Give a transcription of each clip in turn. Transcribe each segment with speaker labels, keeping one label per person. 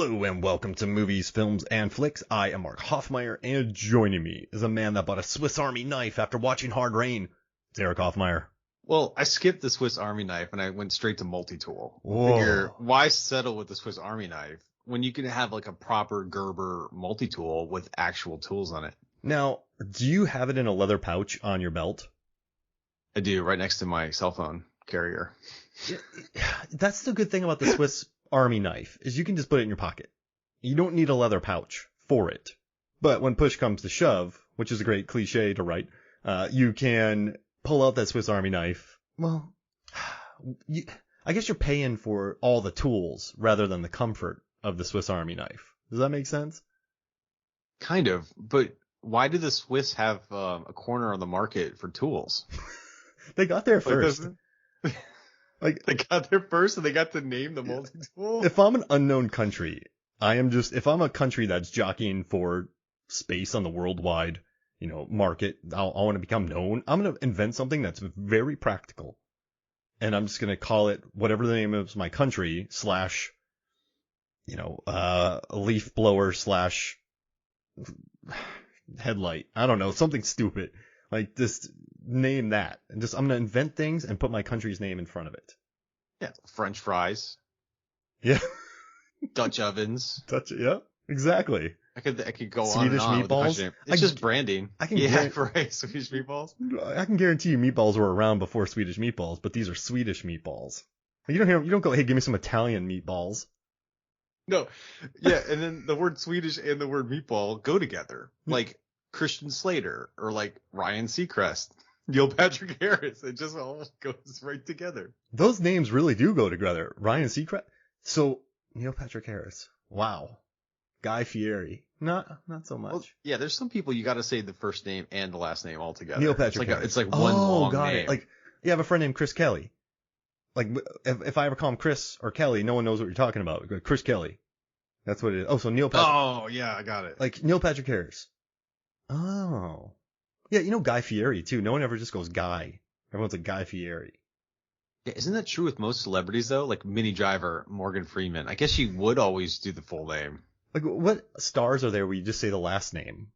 Speaker 1: Hello and welcome to Movies, Films, and Flicks. I am Mark Hoffmeyer, and joining me is a man that bought a Swiss Army knife after watching Hard Rain. It's Erik Hoffmeyer.
Speaker 2: Well, I skipped the Swiss Army knife and I went straight to multi-tool.
Speaker 1: Whoa.
Speaker 2: Figure, why settle with the Swiss Army knife when you can have like a proper Gerber multi-tool with actual tools on it?
Speaker 1: Now, do you have it in a leather pouch on your belt?
Speaker 2: I do, right next to my cell phone carrier.
Speaker 1: That's the good thing about the Swiss Army knife, is you can just put it in your pocket. You don't need a leather pouch for it. But when push comes to shove, which is a great cliche to write, you can pull out that Swiss Army knife. Well, I guess you're paying for all the tools rather than the comfort of the Swiss Army knife. Does that make sense?
Speaker 2: Kind of, but why do the Swiss have a corner on the market for tools?
Speaker 1: They got there first.
Speaker 2: Like they got there first and they got to name the multi-tool?
Speaker 1: If I'm an unknown country, if I'm a country that's jockeying for space on the worldwide, market, I want to become known. I'm going to invent something that's very practical. And I'm just going to call it whatever the name of my country / leaf blower / headlight. I don't know, something stupid. Like, just name that. And I'm going to invent things and put my country's name in front of it.
Speaker 2: Yeah, French fries.
Speaker 1: Yeah.
Speaker 2: Dutch ovens.
Speaker 1: Yeah, exactly.
Speaker 2: I could go
Speaker 1: Swedish
Speaker 2: on and on
Speaker 1: meatballs.
Speaker 2: With the it's just branding.
Speaker 1: Right.
Speaker 2: Swedish meatballs.
Speaker 1: I can guarantee you meatballs were around before Swedish meatballs, but these are Swedish meatballs. You don't go, hey, give me some Italian meatballs.
Speaker 2: No. Yeah, and then the word Swedish and the word meatball go together. Like Christian Slater or like Ryan Seacrest, Neil Patrick Harris. It just all goes right together.
Speaker 1: Those names really do go together. Ryan Seacrest. So Neil Patrick Harris. Wow. Guy Fieri. Not so much.
Speaker 2: Well, yeah, there's some people you got to say the first name and the last name all together.
Speaker 1: Neil Patrick Harris.
Speaker 2: It's like one long
Speaker 1: got
Speaker 2: name.
Speaker 1: It. Like, you have a friend named Chris Kelly. Like, if I ever call him Chris or Kelly, no one knows what you're talking about. Chris Kelly. That's what it is. Oh, so Neil Patrick.
Speaker 2: Oh, yeah, I got it.
Speaker 1: Like Neil Patrick Harris. Oh. Yeah, Guy Fieri, too. No one ever just goes Guy. Everyone's like Guy Fieri.
Speaker 2: Yeah, isn't that true with most celebrities, though? Like Minnie Driver, Morgan Freeman. I guess she would always do the full name.
Speaker 1: Like, what stars are there where you just say the last name?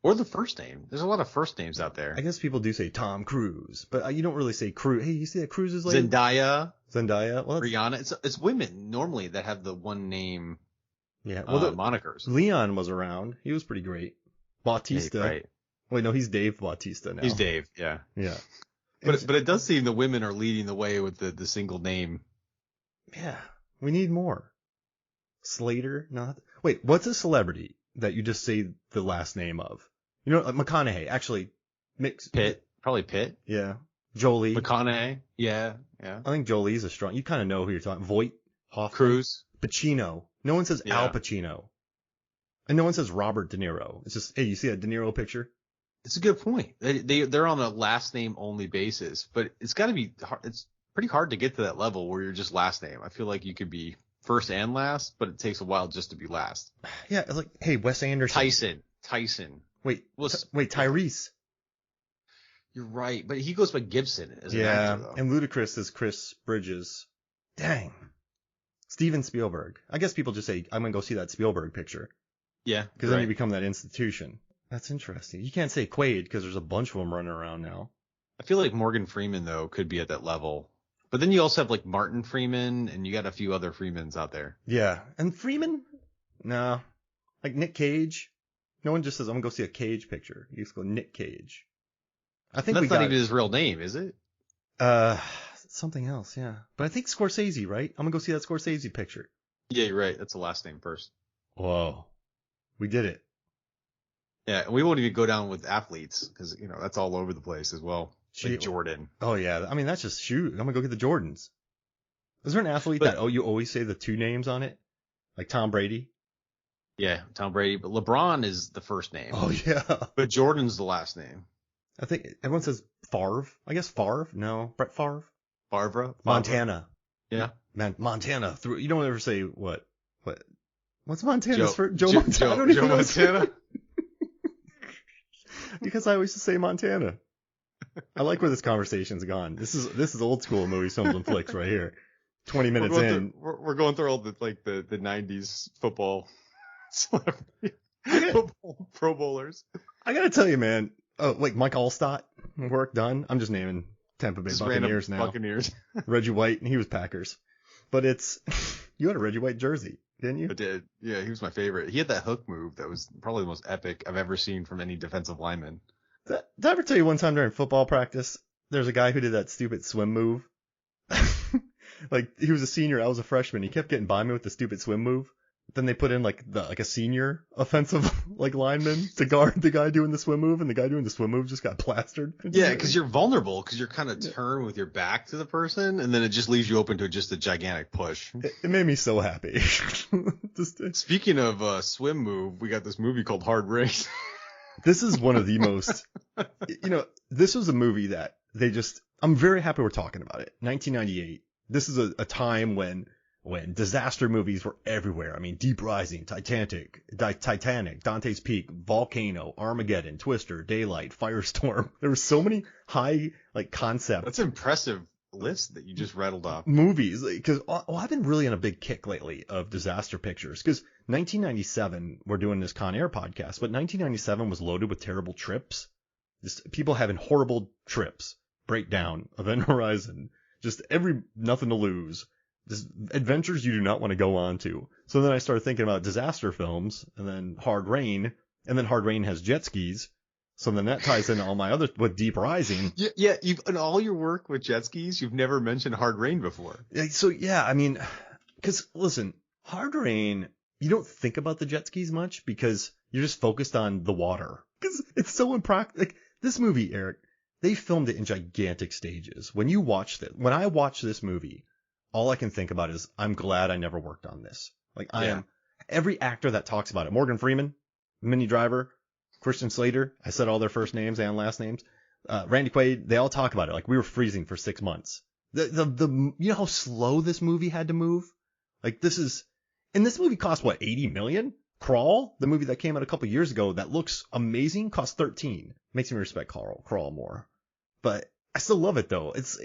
Speaker 2: Or the first name. There's a lot of first names out there.
Speaker 1: I guess people do say Tom Cruise, but you don't really say Cruise. Hey, you see that Cruise is like
Speaker 2: Zendaya.
Speaker 1: Well,
Speaker 2: Rihanna. It's women normally that have the one name.
Speaker 1: Yeah. Well,
Speaker 2: monikers.
Speaker 1: Leon was around. He was pretty great. Bautista.
Speaker 2: Yeah, right.
Speaker 1: Wait, no, he's Dave Bautista now.
Speaker 2: He's Dave. Yeah.
Speaker 1: Yeah.
Speaker 2: But it does seem the women are leading the way with the single name.
Speaker 1: Yeah. We need more. Slater? No. Wait, what's a celebrity that you just say the last name of? Like McConaughey. Actually,
Speaker 2: Pitt. Probably Pitt.
Speaker 1: Yeah. Jolie.
Speaker 2: McConaughey. Yeah. I
Speaker 1: think Jolie's a strong. You kind of know who you're talking. Voight. Hoffman.
Speaker 2: Cruz.
Speaker 1: Pacino. No one says Al Pacino. And no one says Robert De Niro. It's just, hey, you see that De Niro picture?
Speaker 2: It's a good point. They're on a last name only basis, but it's got to be hard. It's pretty hard to get to that level where you're just last name. I feel like you could be first and last, but it takes a while just to be last.
Speaker 1: Yeah, it's like, hey, Wes Anderson.
Speaker 2: Tyson.
Speaker 1: Wait, Tyrese.
Speaker 2: You're right, but he goes by Gibson as an actor, though.
Speaker 1: And Ludacris is Chris Bridges. Dang. Steven Spielberg. I guess people just say, I'm going to go see that Spielberg picture.
Speaker 2: Yeah.
Speaker 1: Because then you become that institution. That's interesting. You can't say Quaid because there's a bunch of them running around now.
Speaker 2: I feel like Morgan Freeman, though, could be at that level. But then you also have like Martin Freeman and you got a few other Freemans out there.
Speaker 1: Yeah. And Freeman? No. Like Nick Cage. No one just says, I'm going to go see a Cage picture. You just go Nick Cage. I think
Speaker 2: that's not even his real name, is it?
Speaker 1: Something else, yeah. But I think Scorsese, right? I'm going to go see that Scorsese picture.
Speaker 2: Yeah, you're right. That's the last name first.
Speaker 1: Whoa. We did it.
Speaker 2: Yeah, and we won't even go down with athletes because, that's all over the place as well. Like Jordan.
Speaker 1: Oh, yeah. I mean, that's just shoot. I'm going to go get the Jordans. Is there an athlete that you always say the two names on it? Like Tom Brady?
Speaker 2: Yeah, Tom Brady. But LeBron is the first name.
Speaker 1: Oh, yeah.
Speaker 2: But Jordan's the last name.
Speaker 1: I think everyone says Favre. I guess Favre. No, Brett Favre.
Speaker 2: Favre.
Speaker 1: Montana.
Speaker 2: Yeah.
Speaker 1: Man, Montana. You don't ever say what? What's Montana's for? Joe Montana.
Speaker 2: Joe Montana.
Speaker 1: Because I always just say Montana. I like where this conversation's gone. This is old school movies, films, and flicks right here. 20 minutes in.
Speaker 2: We're going through all the 90s football celebrity football Pro Bowlers.
Speaker 1: I gotta tell you, man. Oh, like Mike Allstott, work done. I'm just naming Tampa Bay
Speaker 2: Just
Speaker 1: Buccaneers
Speaker 2: random
Speaker 1: now.
Speaker 2: Buccaneers.
Speaker 1: Reggie White, and he was Packers. But you had a Reggie White jersey, didn't you?
Speaker 2: I did. Yeah, he was my favorite. He had that hook move that was probably the most epic I've ever seen from any defensive lineman.
Speaker 1: Did I ever tell you one time during football practice, there's a guy who did that stupid swim move? Like, he was a senior, I was a freshman. He kept getting by me with the stupid swim move. Then they put in like a senior offensive lineman to guard the guy doing the swim move, and the guy doing the swim move just got plastered.
Speaker 2: Yeah, because you're vulnerable, because you're kind of turned with your back to the person, and then it just leaves you open to just a gigantic push.
Speaker 1: It made me so happy.
Speaker 2: Speaking of swim move, we got this movie called Hard Race.
Speaker 1: This is one of the most, this was a movie that I'm very happy we're talking about it. 1998. This is a time when disaster movies were everywhere. I mean, Deep Rising, Titanic, Dante's Peak, Volcano, Armageddon, Twister, Daylight, Firestorm. There were so many high, concept.
Speaker 2: That's an impressive list that you just rattled off.
Speaker 1: Movies. Because I've been really on a big kick lately of disaster pictures. Because 1997, we're doing this Con Air podcast, but 1997 was loaded with terrible trips. Just people having horrible trips. Breakdown, Event Horizon. Just nothing to lose. Just adventures you do not want to go on to. So then I started thinking about disaster films, and then Hard Rain, and then Hard Rain has jet skis. So then that ties into all my other, with Deep Rising.
Speaker 2: Yeah, in all your work with jet skis, you've never mentioned Hard Rain before.
Speaker 1: So yeah, I mean, because listen, Hard Rain, you don't think about the jet skis much because you're just focused on the water. Because it's so impractical. This movie, Eric, they filmed it in gigantic stages. When I watch this movie, all I can think about is, I'm glad I never worked on this. Every actor that talks about it, Morgan Freeman, Minnie Driver, Christian Slater, I said all their first names and last names, Randy Quaid, they all talk about it. We were freezing for 6 months. You know how slow this movie had to move? And this movie cost what, 80 million? Crawl, the movie that came out a couple years ago that looks amazing, cost 13. Makes me respect Crawl more. But I still love it though. It's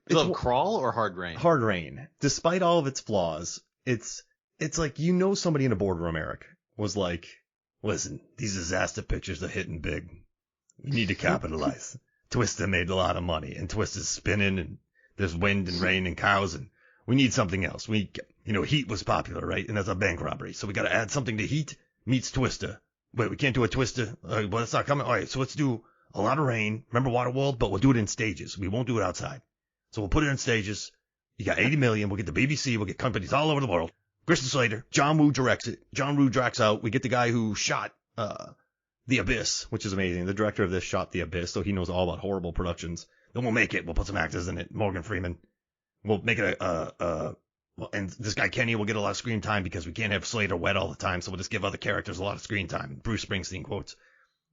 Speaker 2: love Crawl or Hard Rain?
Speaker 1: Hard Rain. Despite all of its flaws, it's like, somebody in a boardroom, Eric, was like, listen, these disaster pictures are hitting big. We need to capitalize. Twister made a lot of money, and Twister's spinning, and there's wind and rain and cows, and we need something else. Heat was popular, right? And that's a bank robbery. So we got to add something to Heat meets Twister. Wait, we can't do a Twister? Well, it's not coming. All right, so let's do a lot of rain. Remember Waterworld? But we'll do it in stages. We won't do it outside. So we'll put it in stages. You got 80 million. We'll get the BBC. We'll get companies all over the world. Christian Slater. John Woo directs it. John Woo directs out. We get the guy who shot The Abyss, which is amazing. The director of this shot The Abyss, so he knows all about horrible productions. Then we'll make it. We'll put some actors in it. Morgan Freeman. We'll make it and this guy Kenny will get a lot of screen time because we can't have Slater wet all the time, so we'll just give other characters a lot of screen time. Bruce Springsteen quotes.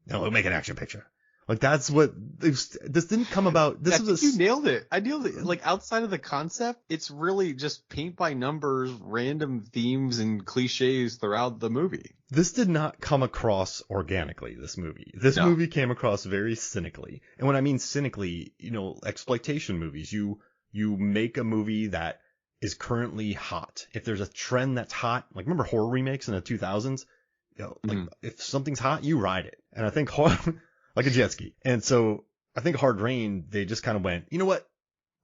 Speaker 1: We'll make an action picture. That's what this didn't come about.
Speaker 2: You nailed it. I nailed it. Outside of the concept, it's really just paint by numbers, random themes and cliches throughout the movie.
Speaker 1: This did not come across organically, this movie. This movie came across very cynically. And when I mean cynically, exploitation movies, you make a movie that is currently hot. If there's a trend that's hot, remember horror remakes in the 2000s? If something's hot, you ride it. And I think like a jet ski. And so I think Hard Rain, they just kind of went, you know what?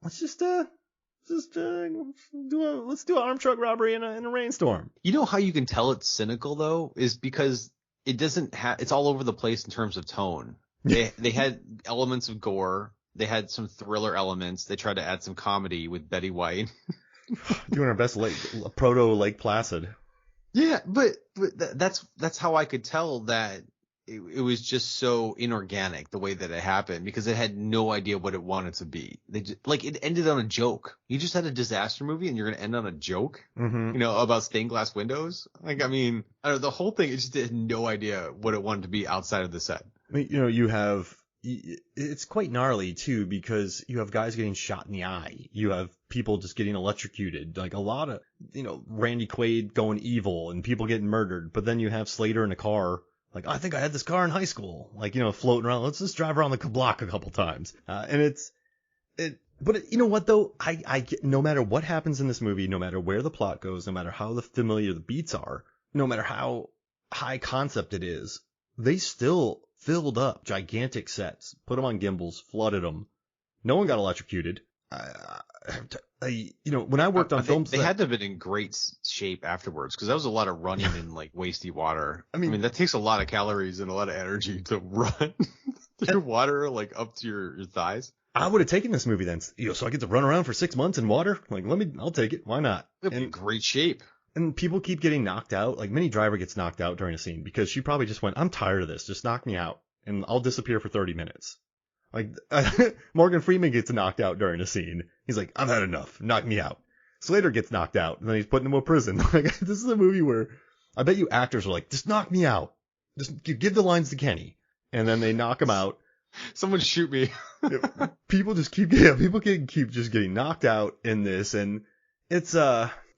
Speaker 1: Let's do an armed truck robbery in a rainstorm.
Speaker 2: You know how you can tell it's cynical though, is because it doesn't it's all over the place in terms of tone. They had elements of gore. They had some thriller elements. They tried to add some comedy with Betty White.
Speaker 1: Doing our best proto Lake Placid.
Speaker 2: Yeah, but that's how I could tell that it was just so inorganic the way that it happened, because it had no idea what it wanted to be. It ended on a joke. You just had a disaster movie and you're going to end on a joke, about stained glass windows. I don't know, the whole thing, it just had no idea what it wanted to be outside of the set.
Speaker 1: It's quite gnarly too, because you have guys getting shot in the eye. You have people just getting electrocuted. A lot of, Randy Quaid going evil and people getting murdered. But then you have Slater in a car. I think I had this car in high school, floating around. Let's just drive around the block a couple times. And But you know what though? No matter what happens in this movie, no matter where the plot goes, no matter how familiar the beats are, no matter how high concept it is, they still filled up gigantic sets, put them on gimbals, flooded them. No one got electrocuted. When I worked on films,
Speaker 2: they had to have been in great shape afterwards because that was a lot of running in like wasty water. I mean, that takes a lot of calories and a lot of energy to run through water like up to your thighs.
Speaker 1: I would have taken this movie then, so I get to run around for 6 months in water. Like, I'll take it. Why not?
Speaker 2: It'd be in great shape.
Speaker 1: And people keep getting knocked out. Like Minnie Driver gets knocked out during a scene because she probably just went, I'm tired of this. Just knock me out and I'll disappear for 30 minutes. Like, Morgan Freeman gets knocked out during a scene. He's like, I've had enough. Knock me out. Slater gets knocked out, and then he's put into a prison. Like, this is a movie where I bet you actors are like, just knock me out. Just give the lines to Kenny. And then they knock him out.
Speaker 2: Someone shoot me.
Speaker 1: People keep just getting knocked out in this. And it's,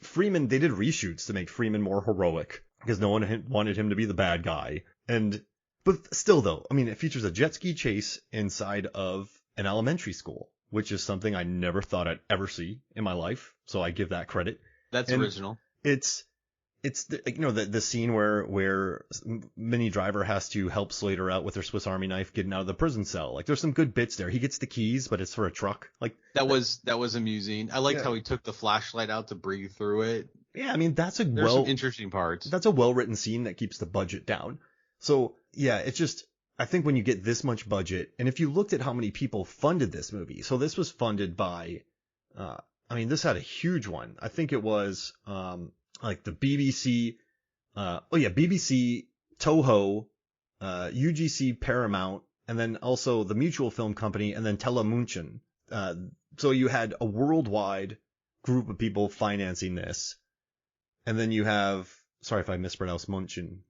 Speaker 1: Freeman, they did reshoots to make Freeman more heroic because no one wanted him to be the bad guy. But still, though, I mean, it features a jet ski chase inside of an elementary school, which is something I never thought I'd ever see in my life. So I give that credit.
Speaker 2: That's original.
Speaker 1: It's the scene where Minnie Driver has to help Slater out with her Swiss Army knife getting out of the prison cell. Like, there's some good bits there. He gets the keys, but it's for a truck. Like that
Speaker 2: was amusing. I liked how he took the flashlight out to breathe through it.
Speaker 1: Yeah, I mean, there's some
Speaker 2: interesting parts.
Speaker 1: That's a well-written scene that keeps the budget down. So, yeah, it's just, I think when you get this much budget, and if you looked at how many people funded this movie, so this was funded by, this had a huge one. I think it was, like the BBC, BBC, Toho, UGC Paramount, and then also the Mutual Film Company, and then Telemunchen. So you had a worldwide group of people financing this. And then you have, sorry if I mispronounced Munchen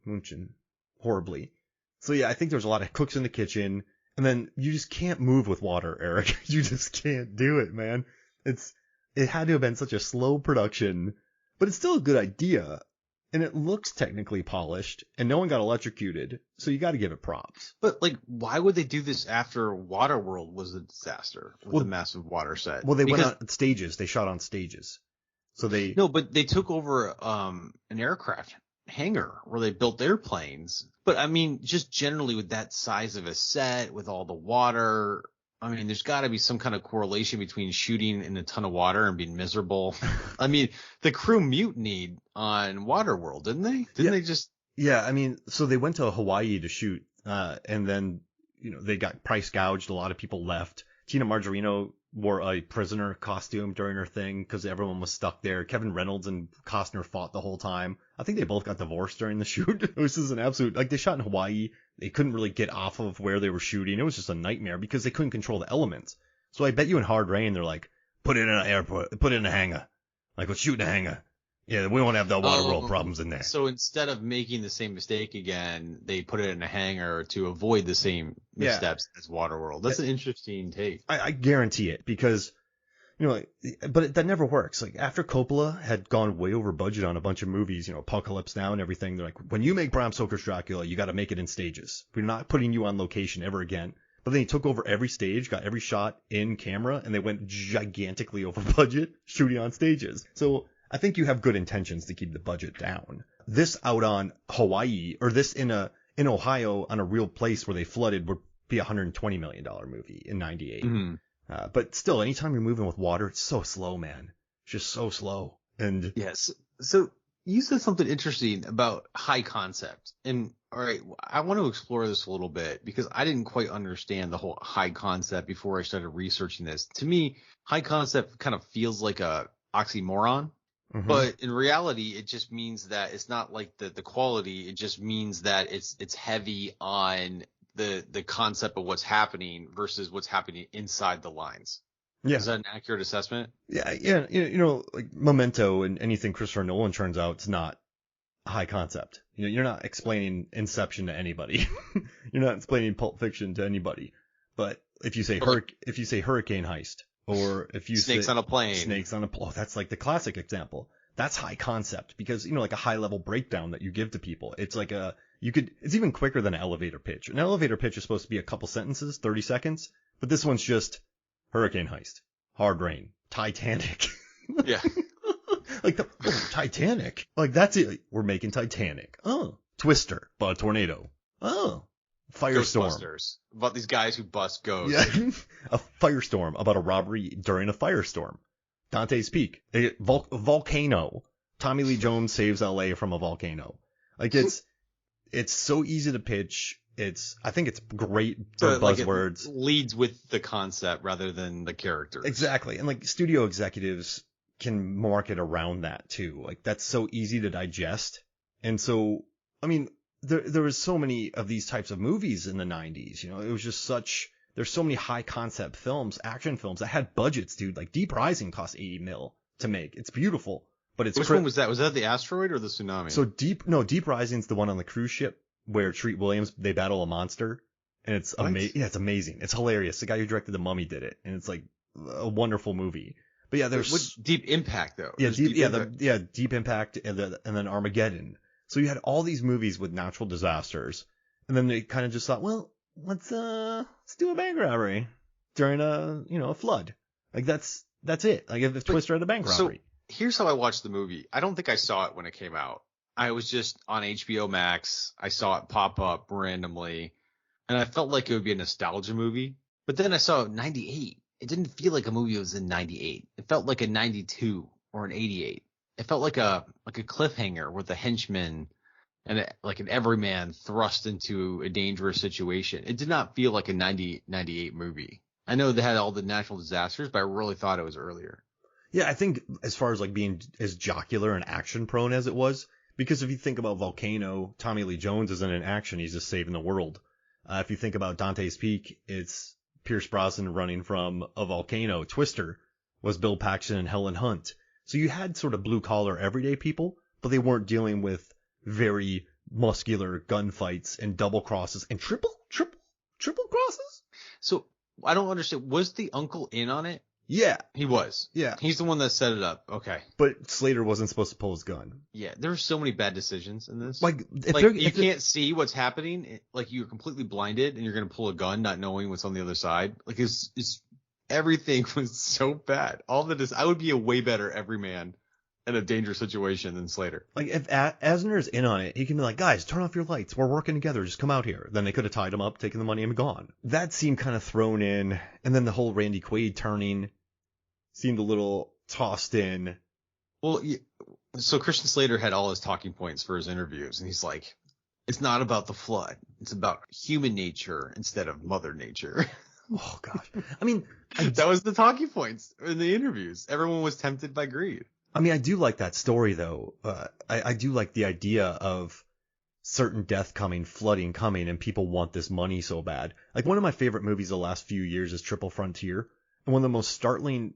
Speaker 1: horribly. So yeah, I think there's a lot of cooks in the kitchen, and then you just can't move with water, Eric. You just can't do it, man. It had to have been such a slow production, but it's still a good idea, and it looks technically polished, and no one got electrocuted, so you got to give it props.
Speaker 2: But like, why would they do this after Waterworld was a disaster with the massive water set?
Speaker 1: Well, they went on stages. They shot on stages, so
Speaker 2: but they took over an aircraft hangar where they built airplanes. But I mean, just generally with that size of a set, with all the water, I mean, there's got to be some kind of correlation between shooting in a ton of water and being miserable. I mean, the crew mutinied on Waterworld, didn't they? They just?
Speaker 1: Yeah, I mean, so they went to Hawaii to shoot, and then, they got price gouged. A lot of people left. Tina Margarino wore a prisoner costume during her thing because everyone was stuck there. Kevin Reynolds and Costner fought the whole time. I think they both got divorced during the shoot. It was just an absolute, like, they shot in Hawaii. They couldn't really get off of where they were shooting. It was just a nightmare because they couldn't control the elements. So I bet you in hard rain, they're like, put it in an airport, put it in a hangar. Like, let's shoot in a hangar. Yeah, we won't have the Waterworld problems in there.
Speaker 2: So instead of making the same mistake again, they put it in a hangar to avoid the same missteps as Waterworld. That's an interesting take.
Speaker 1: I guarantee it because, but that never works. Like, after Coppola had gone way over budget on a bunch of movies, Apocalypse Now and everything, they're like, when you make Bram Stoker's Dracula, you got to make it in stages. We're not putting you on location ever again. But then he took over every stage, got every shot in camera, and they went gigantically over budget shooting on stages. So I think you have good intentions to keep the budget down. This out on Hawaii, or this in Ohio on a real place where they flooded, would be a $120 million movie in 98.
Speaker 2: Mm-hmm.
Speaker 1: But still, anytime you're moving with water, it's so slow, man. It's just so slow. And
Speaker 2: yes. So you said something interesting about high concept. And all right, I want to explore this a little bit because I didn't quite understand the whole high concept before I started researching this. To me, high concept kind of feels like a oxymoron. Mm-hmm. But in reality, it just means that it's not like the quality. It just means that it's heavy on the concept of what's happening versus what's happening inside the lines.
Speaker 1: Yeah.
Speaker 2: Is that an accurate assessment?
Speaker 1: Yeah. Like Memento and anything Christopher Nolan turns out, it's not high concept. You're not explaining Inception to anybody. You're not explaining Pulp Fiction to anybody. But if you say Hurricane Heist, or if you
Speaker 2: Snakes on a Plane.
Speaker 1: Snakes on a Plane. That's like the classic example. That's high concept because, like a high level breakdown that you give to people. It's like it's even quicker than an elevator pitch. An elevator pitch is supposed to be a couple sentences, 30 seconds, but this one's just Hurricane Heist. Hard Rain, Titanic.
Speaker 2: Yeah.
Speaker 1: Like Titanic. Like that's it. We're making Titanic. Oh, Twister about a tornado. Oh, Firestorm.
Speaker 2: Ghostbusters. About these guys who bust ghosts.
Speaker 1: Yeah, a firestorm about a robbery during a firestorm. Dante's Peak, a volcano. Tommy Lee Jones saves L.A. from a volcano. Like it's so easy to pitch. I think it's great for buzzwords.
Speaker 2: It leads with the concept rather than the characters.
Speaker 1: Exactly, and like studio executives can market around that too. Like that's so easy to digest. And so, I mean, there was so many of these types of movies in the 90s. You know, it was just there's so many high concept films, action films that had budgets, dude. Like Deep Rising cost 80 mil to make. It's beautiful, but it's
Speaker 2: Which one was that? Was that the asteroid or the tsunami?
Speaker 1: So Deep Rising's the one on the cruise ship where Treat Williams, they battle a monster. And it's amazing. Yeah, it's amazing. It's hilarious. The guy who directed The Mummy did it. And it's like a wonderful movie. But yeah, there's
Speaker 2: Deep Impact though.
Speaker 1: Yeah, Deep Impact and then Armageddon. So you had all these movies with natural disasters, and then they kind of just thought, well, let's do a bank robbery during a flood. Like that's it. Like if Twister had a bank robbery.
Speaker 2: So here's how I watched the movie. I don't think I saw it when it came out. I was just on HBO Max. I saw it pop up randomly, and I felt like it would be a nostalgia movie. But then I saw it in 98. It didn't feel like a movie was in 98. It felt like a 92 or an 88. It felt like a cliffhanger with a henchman and like an everyman thrust into a dangerous situation. It did not feel like a 98 movie. I know they had all the natural disasters, but I really thought it was earlier.
Speaker 1: Yeah, I think as far as like being as jocular and action prone as it was, because if you think about Volcano, Tommy Lee Jones isn't in action. He's just saving the world. If you think about Dante's Peak, it's Pierce Brosnan running from a volcano. Twister was Bill Paxton and Helen Hunt. So you had sort of blue collar everyday people, but they weren't dealing with very muscular gunfights and double crosses and triple crosses.
Speaker 2: So I don't understand. Was the uncle in on it?
Speaker 1: Yeah.
Speaker 2: He was.
Speaker 1: Yeah.
Speaker 2: He's the one that set it up. Okay.
Speaker 1: But Slater wasn't supposed to pull his gun.
Speaker 2: Yeah. There were so many bad decisions in this.
Speaker 1: Like
Speaker 2: you can't see what's happening. Like you're completely blinded and you're going to pull a gun not knowing what's on the other side. Like it's everything was so bad. I would be a way better everyman in a dangerous situation than Slater.
Speaker 1: Like if Asner's in on it, he can be like, guys, turn off your lights. We're working together. Just come out here. Then they could have tied him up, taken the money, and gone. That seemed kind of thrown in. And then the whole Randy Quaid turning seemed a little tossed in.
Speaker 2: Well, so Christian Slater had all his talking points for his interviews, and he's like, it's not about the flood. It's about human nature instead of mother nature.
Speaker 1: Oh, gosh. I mean,
Speaker 2: that was the talking points in the interviews. Everyone was tempted by greed.
Speaker 1: I mean, I do like that story, though. I do like the idea of certain death coming, flooding coming, and people want this money so bad. Like, one of my favorite movies the last few years is Triple Frontier. And one of the most startling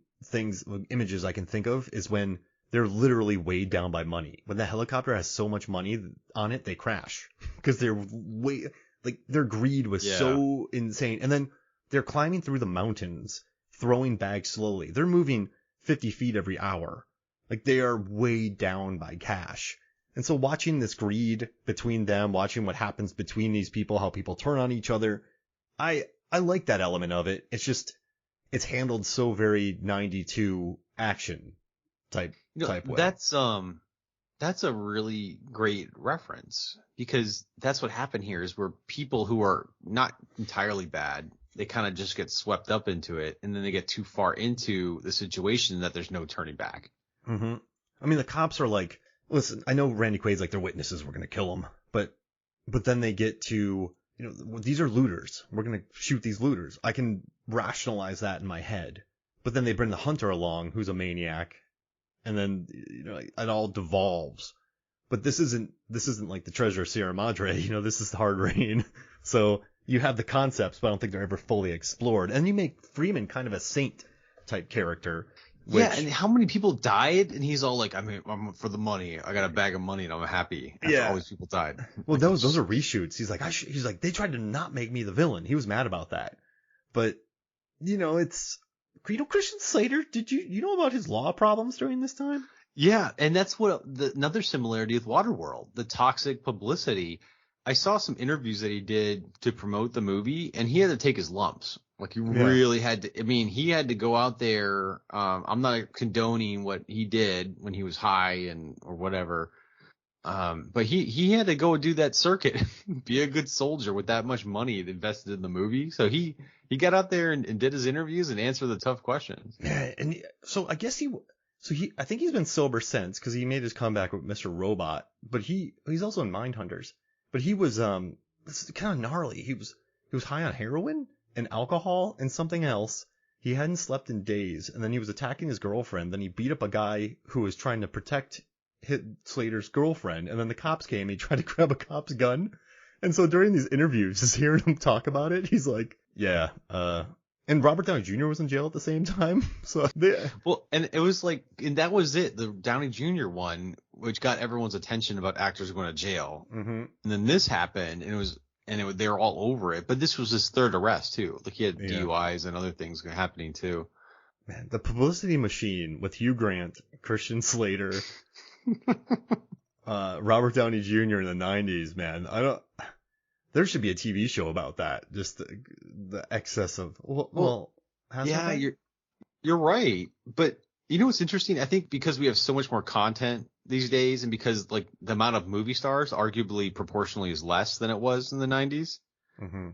Speaker 1: images I can think of is when they're literally weighed down by money. When the helicopter has so much money on it, they crash. Because their greed was so insane. And then they're climbing through the mountains, throwing bags slowly. They're moving 50 feet every hour. Like they are weighed down by cash. And so watching this greed between them, watching what happens between these people, how people turn on each other, I like that element of it. It's just, it's handled so very 92 action type way.
Speaker 2: That's a really great reference because that's what happened here is where people who are not entirely bad, they kind of just get swept up into it and then they get too far into the situation that there's no turning back.
Speaker 1: Mm-hmm. I mean, the cops are like, listen, I know Randy Quaid's like, they're witnesses, we're going to kill them. But then they get to, these are looters. We're going to shoot these looters. I can rationalize that in my head. But then they bring the hunter along, who's a maniac. And then, it all devolves. But this isn't like the Treasure of Sierra Madre. This is the Hard Rain. So you have the concepts, but I don't think they're ever fully explored. And you make Freeman kind of a saint type character.
Speaker 2: Yeah, and how many people died? And he's all like, I'm for the money. I got a bag of money and I'm happy. After all these people died.
Speaker 1: Well, those are reshoots. He's like, they tried to not make me the villain. He was mad about that. But, Christian Slater, did you know about his law problems during this time?
Speaker 2: Yeah, and that's what another similarity with Waterworld, the toxic publicity. I saw some interviews that he did to promote the movie, and he had to take his lumps. Like he really had to. I mean, he had to go out there. I'm not condoning what he did when he was high or whatever. But he had to go do that circuit, be a good soldier with that much money invested in the movie. So he got out there and did his interviews and answered the tough questions.
Speaker 1: Yeah, and so I guess I think he's been sober since, because he made his comeback with Mr. Robot, but he's also in Mindhunters. But he was this is kind of gnarly. He was high on heroin and alcohol and something else. He hadn't slept in days, and then he was attacking his girlfriend. Then he beat up a guy who was trying to protect Slater's girlfriend, and then the cops came. He tried to grab a cop's gun, and so during these interviews, just hearing him talk about it, he's like, "Yeah, and Robert Downey Jr. was in jail at the same time." So
Speaker 2: and it was like, and that was it, the Downey Jr. one, which got everyone's attention about actors going to jail.
Speaker 1: Mm-hmm.
Speaker 2: And then this happened, and they were all over it. But this was his third arrest too. Like he had DUIs and other things happening too.
Speaker 1: Man, the publicity machine with Hugh Grant, Christian Slater, Robert Downey Jr. in the 90s, man. There should be a TV show about that. Just the excess of
Speaker 2: you're right. But you know what's interesting? I think because we have so much more content these days, and because like the amount of movie stars arguably proportionally is less than it was in the 90s,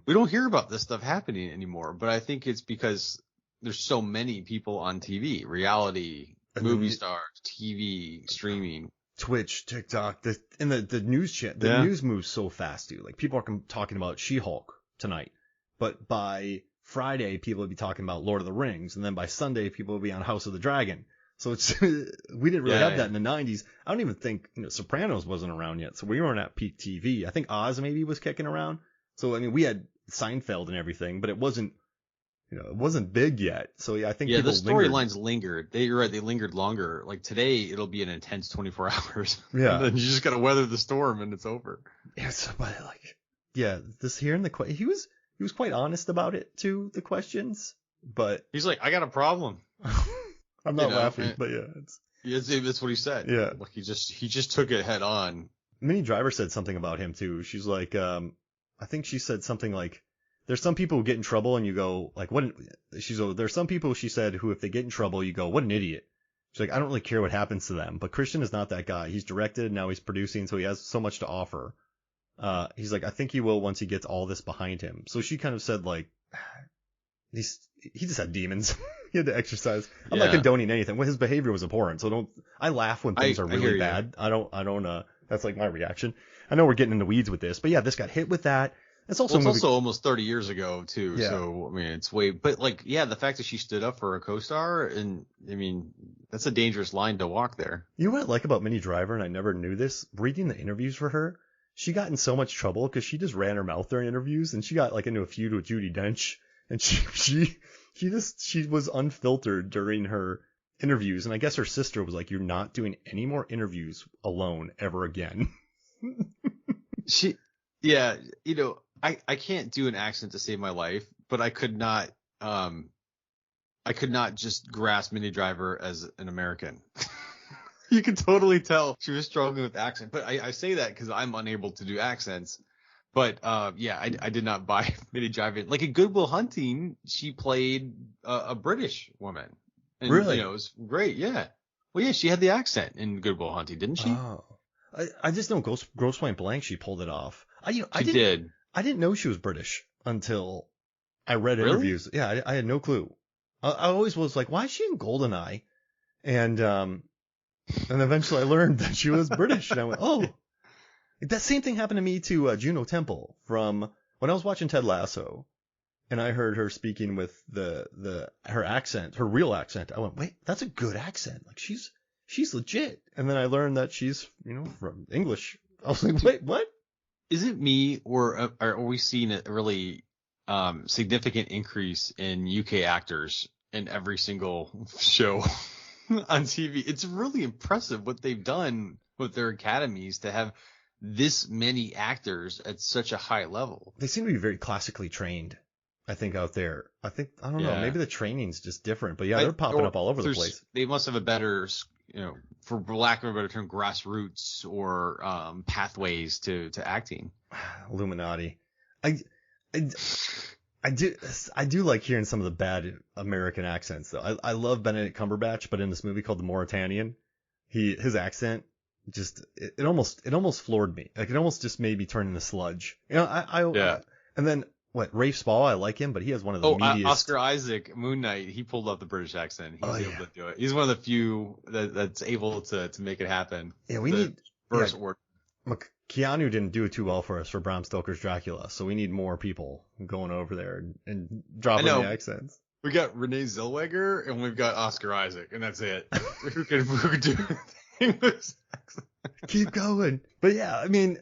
Speaker 2: we don't hear about this stuff happening anymore. But I think it's because there's so many people on TV, reality, movie stars, TV, streaming.
Speaker 1: Twitch, TikTok, the news chat, news moves so fast, dude. Like people are talking about She-Hulk tonight, but by Friday people will be talking about Lord of the Rings, and then by Sunday people will be on House of the Dragon. So it's we didn't really have that in the 90s. I don't even think Sopranos wasn't around yet, so we weren't at peak TV. I think Oz maybe was kicking around. So I mean we had Seinfeld and everything, but it wasn't. It wasn't big yet. So yeah, I think
Speaker 2: the storylines lingered. You're right, they lingered longer. Like today, it'll be an intense 24 hours.
Speaker 1: Yeah.
Speaker 2: And then you just gotta weather the storm and it's over.
Speaker 1: Yes, but this here in the he was quite honest about it too, the questions. But
Speaker 2: he's like, I got a problem.
Speaker 1: I'm not laughing, but
Speaker 2: that's what he said.
Speaker 1: Yeah.
Speaker 2: Like he just took it head on.
Speaker 1: Minnie Driver said something about him too. She's like, I think she said something like, there's some people who get in trouble and you go like, what? There's some people, she said, who if they get in trouble, you go, what an idiot. She's like, I don't really care what happens to them. But Christian is not that guy. He's directed, now he's producing, so he has so much to offer. He's like, I think he will once he gets all this behind him. So she kind of said like, he just had demons. He had to exercise. I'm not condoning anything. Well, his behavior was abhorrent. So I laugh when things are really bad. I don't, that's like my reaction. I know we're getting into weeds with this, but yeah, this got hit with that. It's also
Speaker 2: almost 30 years ago too. Yeah. So I mean, it's but the fact that she stood up for a co-star, and I mean, that's a dangerous line to walk there.
Speaker 1: You know what I like about Minnie Driver, and I never knew this, reading the interviews for her, she got in so much trouble because she just ran her mouth during interviews, and she got like into a feud with Judi Dench, and she was unfiltered during her interviews, and I guess her sister was like, you're not doing any more interviews alone ever again.
Speaker 2: I can't do an accent to save my life, but I could not just grasp Minnie Driver as an American. You could totally tell she was struggling with accent, but I say that because I'm unable to do accents. But I did not buy Minnie Driver. Like in Good Will Hunting, she played a British woman. And,
Speaker 1: really?
Speaker 2: It was great. Yeah. Well, yeah, she had the accent in Good Will Hunting, didn't she?
Speaker 1: Oh, I just know Grosse Point Blank. She pulled it off.
Speaker 2: She did.
Speaker 1: I didn't know she was British until I read interviews. Yeah, I had no clue. I always was like, why is she in Goldeneye? And eventually I learned that she was British, and I went, oh. That same thing happened to me to Juno Temple from when I was watching Ted Lasso, and I heard her speaking with her accent, her real accent. I went, wait, that's a good accent. Like she's legit. And then I learned that she's from English. I was like, wait, what?
Speaker 2: Is it me, or are we seeing a really significant increase in UK actors in every single show on TV? It's really impressive what they've done with their academies to have this many actors at such a high level.
Speaker 1: They seem to be very classically trained, I think, out there. I don't know, maybe the training's just different, but yeah, they're popping up all over the place.
Speaker 2: They must have a better for lack of a better term, grassroots or pathways to acting.
Speaker 1: Illuminati. I do like hearing some of the bad American accents though. I love Benedict Cumberbatch, but in this movie called The Mauritanian, his accent it almost floored me. Like it almost just made me turn into sludge.
Speaker 2: Yeah.
Speaker 1: And then Rafe Spall, I like him, but he has one of the meatiest.
Speaker 2: Oscar Isaac, Moon Knight, he pulled up the British accent. He was able to do it. He's one of the few that's able to make it happen.
Speaker 1: Yeah, we need
Speaker 2: first word.
Speaker 1: Keanu didn't do it too well for us for Bram Stoker's Dracula, so we need more people going over there and dropping the accents.
Speaker 2: We got Renee Zellweger and we've got Oscar Isaac, and that's it. who can do English accent?
Speaker 1: Keep going. But yeah, I mean,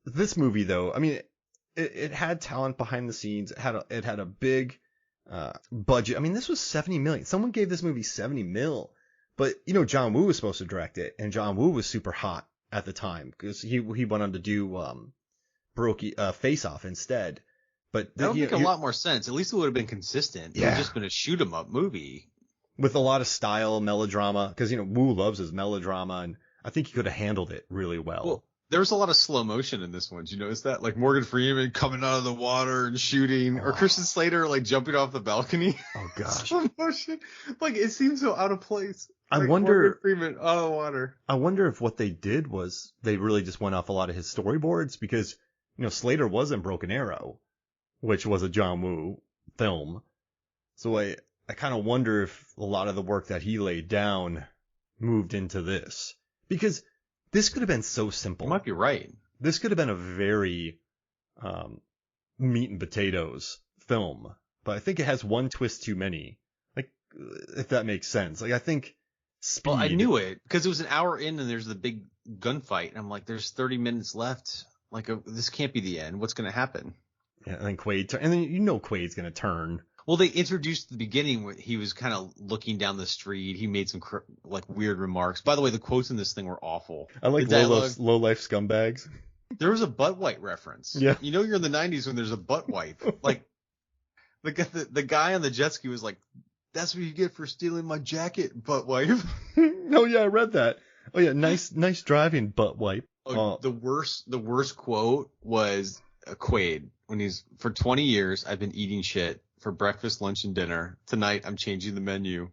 Speaker 1: this movie though, I mean, it had talent behind the scenes. It had a big budget. I mean, this was $70 million. Someone gave this movie $70 million. But John Woo was supposed to direct it, and John Woo was super hot at the time because he went on to do Face Off instead. But
Speaker 2: that would make a lot more sense. At least it would have been consistent. Yeah. It would have just been a shoot 'em up movie
Speaker 1: with a lot of style, melodrama. Because Woo loves his melodrama, and I think he could have handled it really well. There
Speaker 2: was a lot of slow motion in this one. Did you notice that? Like Morgan Freeman coming out of the water and shooting, or Christian Slater like jumping off the balcony.
Speaker 1: Oh gosh,
Speaker 2: slow motion. Like it seems so out of place.
Speaker 1: I wonder.
Speaker 2: Morgan Freeman out of the water.
Speaker 1: I wonder if what they did was they really just went off a lot of his storyboards because Slater was in Broken Arrow, which was a John Woo film. So I kind of wonder if a lot of the work that he laid down moved into this because. This could have been so simple.
Speaker 2: You might be right.
Speaker 1: This could have been a very meat and potatoes film, but I think it has one twist too many. Like, if that makes sense. Like, I think speed.
Speaker 2: Well, I knew it because it was an hour in and there's the big gunfight, and I'm like, there's 30 minutes left. Like, this can't be the end. What's going to happen?
Speaker 1: Yeah, and then Quaid, and then Quaid's going to turn.
Speaker 2: Well, they introduced the beginning where he was kind of looking down the street. He made some weird remarks. By the way, the quotes in this thing were awful.
Speaker 1: I like low life scumbags.
Speaker 2: There was a butt wipe reference.
Speaker 1: Yeah.
Speaker 2: You're in the 90s when there's a butt wipe. Like the guy on the jet ski was like, "That's what you get for stealing my jacket, butt wipe."
Speaker 1: Oh yeah, I read that. Oh yeah, nice driving, butt wipe.
Speaker 2: The worst quote was Quaid when he's, "For 20 years I've been eating shit. For breakfast, lunch, and dinner. Tonight, I'm changing the menu.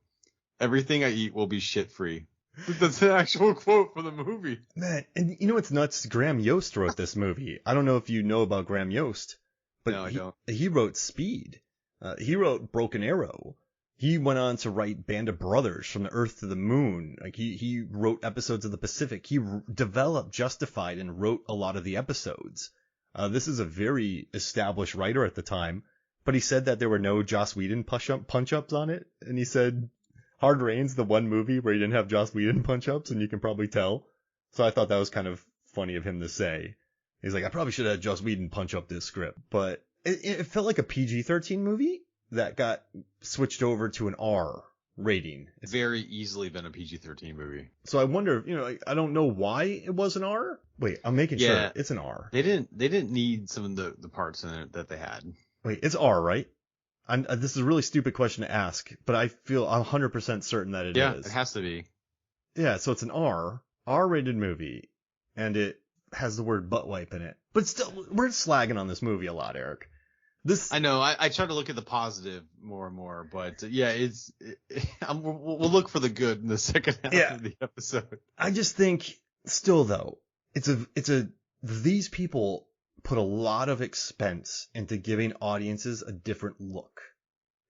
Speaker 2: Everything I eat will be shit-free." That's an actual quote from the movie.
Speaker 1: Man, and what's nuts? Graham Yost wrote this movie. I don't know if you know about Graham Yost, but
Speaker 2: no, I don't.
Speaker 1: He wrote Speed. He wrote Broken Arrow. He went on to write Band of Brothers, From the Earth to the Moon. Like he wrote episodes of The Pacific. He developed Justified and wrote a lot of the episodes. This is a very established writer at the time. But he said that there were no Joss Whedon punch-ups on it. And he said Hard Rain's the one movie where he didn't have Joss Whedon punch-ups, and you can probably tell. So I thought that was kind of funny of him to say. He's like, I probably should have had Joss Whedon punch up this script. But it felt like a PG-13 movie that got switched over to an R rating.
Speaker 2: It's very easily been a PG-13 movie.
Speaker 1: So I wonder, I don't know why it was an R. Wait, I'm making sure it's an R.
Speaker 2: They didn't need some of the parts in it that they had.
Speaker 1: Wait, it's R, right? This is a really stupid question to ask, but I feel 100% certain that it is.
Speaker 2: Yeah, it has to be.
Speaker 1: Yeah, so it's an R-rated movie, and it has the word butt wipe in it. But still, we're slagging on this movie a lot, Eric.
Speaker 2: I know. I try to look at the positive more and more, but yeah, we'll look for the good in the second half of the episode.
Speaker 1: I just think, still though, these people put a lot of expense into giving audiences a different look.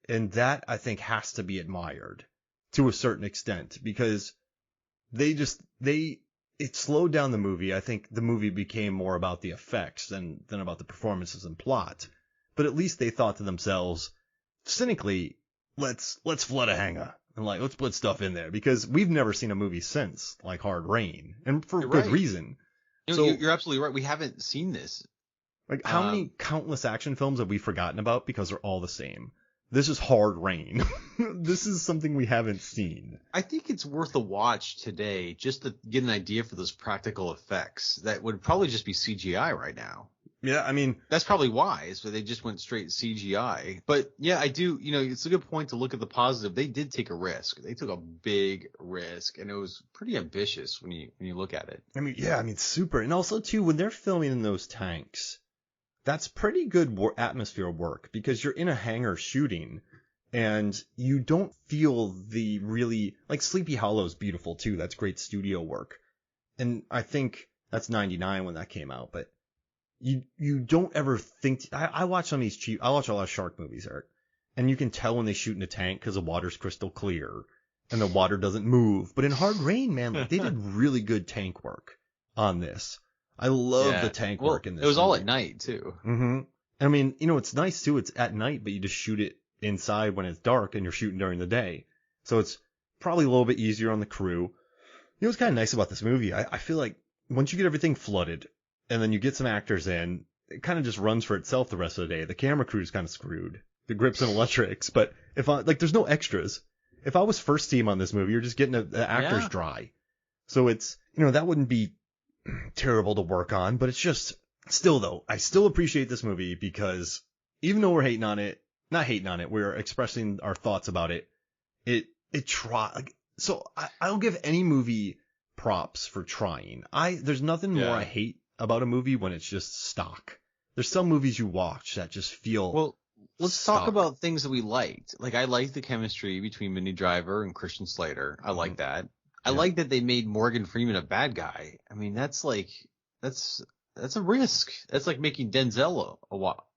Speaker 1: And that, I think, has to be admired to a certain extent because it slowed down the movie. I think the movie became more about the effects than about the performances and plot. But at least they thought to themselves, cynically, let's flood a hangar and let's put stuff in there because we've never seen a movie since like Hard Rain, and for good reason.
Speaker 2: You're absolutely right. We haven't seen this.
Speaker 1: Like, how many countless action films have we forgotten about because they're all the same? This is Hard Rain. This is something we haven't seen.
Speaker 2: I think it's worth a watch today just to get an idea for those practical effects that would probably just be CGI right now.
Speaker 1: Yeah, I mean,
Speaker 2: That's probably why, so they just went straight CGI. But yeah, I do, it's a good point to look at the positive. They did take a risk. They took a big risk, and it was pretty ambitious when you look at it.
Speaker 1: super. And also too, when they're filming in those tanks, that's pretty good atmosphere work because you're in a hangar shooting and you don't feel the really, like Sleepy Hollow's beautiful too. That's great studio work. And I think that's 99 when that came out, but you don't ever think, I watch some of these I watch a lot of shark movies, Eric, and you can tell when they shoot in a tank because the water's crystal clear and the water doesn't move. But in Hard Rain, man, like they did really good tank work on this. I love the tank work in this.
Speaker 2: It was
Speaker 1: movie.
Speaker 2: all at night too.
Speaker 1: Mm-hmm. I mean, it's nice too. It's at night, but you just shoot it inside when it's dark and you're shooting during the day. So it's probably a little bit easier on the crew. What's kind of nice about this movie, I feel like once you get everything flooded and then you get some actors in, it kind of just runs for itself the rest of the day. The camera crew's kind of screwed. The grips and electrics, but there's no extras. If I was first team on this movie, you're just getting the actors dry. So it's, that wouldn't be terrible to work on, but it's just, still though, I still appreciate this movie because even though we're we're expressing our thoughts about it. So I'll give any movie props for trying. There's nothing more I hate about a movie when it's just stock. There's some movies you watch that just feel.
Speaker 2: Well, let's talk about things that we liked. Like I liked the chemistry between Minnie Driver and Christian Slater. I like that. I like that they made Morgan Freeman a bad guy. I mean, that's a risk. That's like making Denzel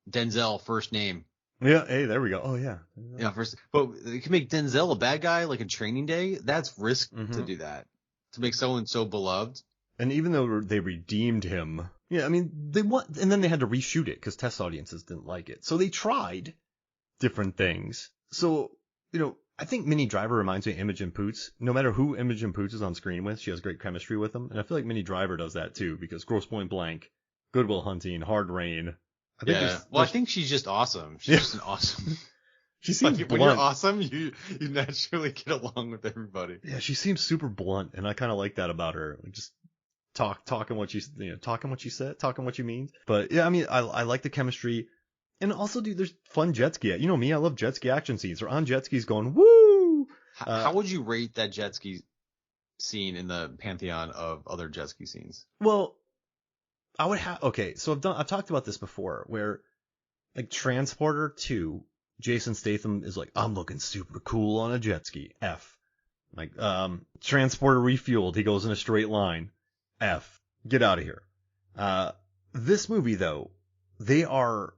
Speaker 2: Denzel first name.
Speaker 1: Yeah. Hey, there we go. Oh yeah.
Speaker 2: Yeah, first, but you can make Denzel a bad guy like in Training Day. That's risk to do that. To make someone so beloved.
Speaker 1: And even though they redeemed him, I mean, and then they had to reshoot it because test audiences didn't like it. So they tried different things. So, I think Minnie Driver reminds me of Imogen Poots. No matter who Imogen Poots is on screen with, she has great chemistry with them. And I feel like Minnie Driver does that too because Grosse Pointe Blank, Good Will Hunting, Hard Rain.
Speaker 2: I think she's just awesome. She's just an awesome.
Speaker 1: She seems blunt.
Speaker 2: When you're awesome, you naturally get along with everybody.
Speaker 1: Yeah, she seems super blunt, and I kind of like that about her. Like just talking what she said, talking what she means. But yeah, I mean, I like the chemistry, and also, dude, there's fun jet ski. You know me, I love jet ski action scenes. They're on jet skis going woo.
Speaker 2: How would you rate that jet ski scene in the pantheon of other jet ski scenes?
Speaker 1: Well, I would have so I've talked about this before, where like Transporter 2. Jason Statham is like, I'm looking super cool on a jet ski. F. Like, Transporter Refueled. He goes in a straight line. F. Get out of here. This movie though, they are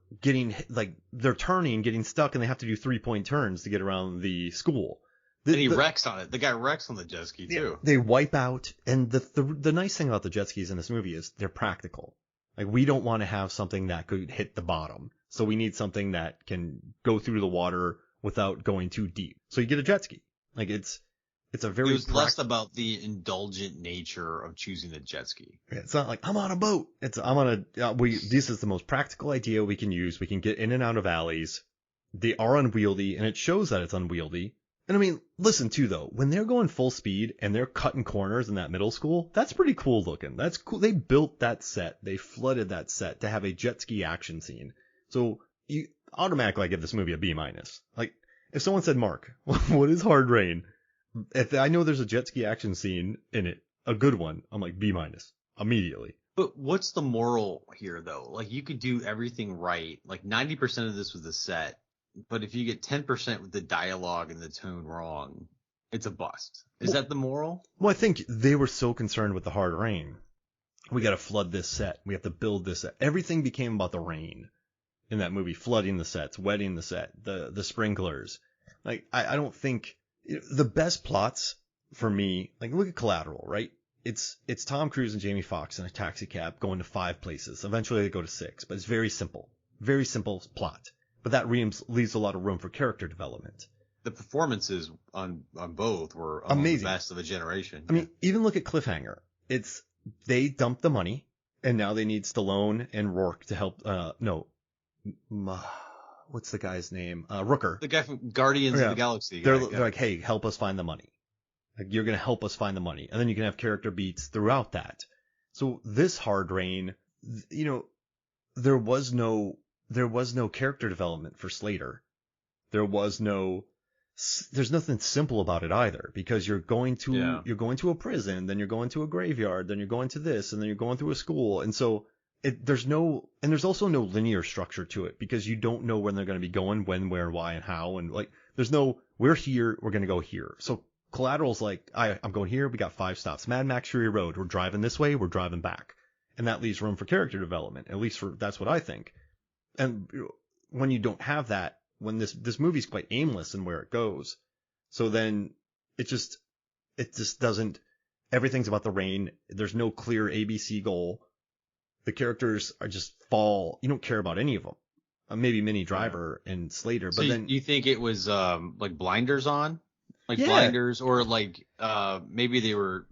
Speaker 1: they're turning, getting stuck, and they have to do 3-point turns to get around the school.
Speaker 2: And he wrecks on it. The guy wrecks on the jet ski too.
Speaker 1: They wipe out. And the nice thing about the jet skis in this movie is they're practical. Like, we don't want to have something that could hit the bottom. So we need something that can go through the water without going too deep. So you get a jet ski. Like, it's a very.
Speaker 2: It was less about the indulgent nature of choosing a jet ski.
Speaker 1: It's not like I'm on a boat. This is the most practical idea we can use. We can get in and out of alleys. They are unwieldy, and it shows that it's unwieldy. And I mean, listen too though, when they're going full speed and they're cutting corners in that middle school, that's pretty cool looking. That's cool. They built that set. They flooded that set to have a jet ski action scene. So you automatically give this movie a B-. Like, if someone said, Mark, what is Hard Rain? If I know there's a jet ski action scene in it, a good one, I'm like B- immediately.
Speaker 2: But what's the moral here though? Like, you could do everything right. Like 90% of this was the set. But if you get 10% with the dialogue and the tone wrong, it's a bust. Is that the moral?
Speaker 1: Well, I think they were so concerned with the Hard Rain. We got to flood this set. We have to build this set. Everything became about the rain in that movie, flooding the sets, wetting the set, the sprinklers. Like, I don't think the best plots for me, like, look at Collateral, right? It's Tom Cruise and Jamie Foxx in a taxi cab going to 5 places. Eventually they go to 6, but it's very simple plot. But that leaves a lot of room for character development.
Speaker 2: The performances on both were amazing, the best of a generation.
Speaker 1: I mean, even look at Cliffhanger. They dumped the money, and now they need Stallone and Rourke to help. What's the guy's name? Rooker.
Speaker 2: The guy from Guardians of the Galaxy.
Speaker 1: They're like, hey, help us find the money. Like, you're gonna help us find the money, and then you can have character beats throughout that. So this Hard Rain, there was no character development for Slater. There's nothing simple about it either, because you're going to a prison, then you're going to a graveyard, then you're going to this, and then you're going through a school, and so there's also no linear structure to it, because you don't know when they're going to be going, when, where, why, and how, and like there's no we're here, we're going to go here. So Collateral's like, I'm going here, we got 5 stops. Mad Max Fury Road, we're driving this way, we're driving back, and that leaves room for character development. At least that's what I think. And when you don't have that, when this movie's quite aimless in where it goes, so then it just doesn't. Everything's about the rain. There's no clear ABC goal. The characters are just fall. You don't care about any of them. Maybe Minnie Driver and Slater,
Speaker 2: so
Speaker 1: but then
Speaker 2: you think it was like blinders on, like
Speaker 1: Yeah.
Speaker 2: blinders, or like maybe they were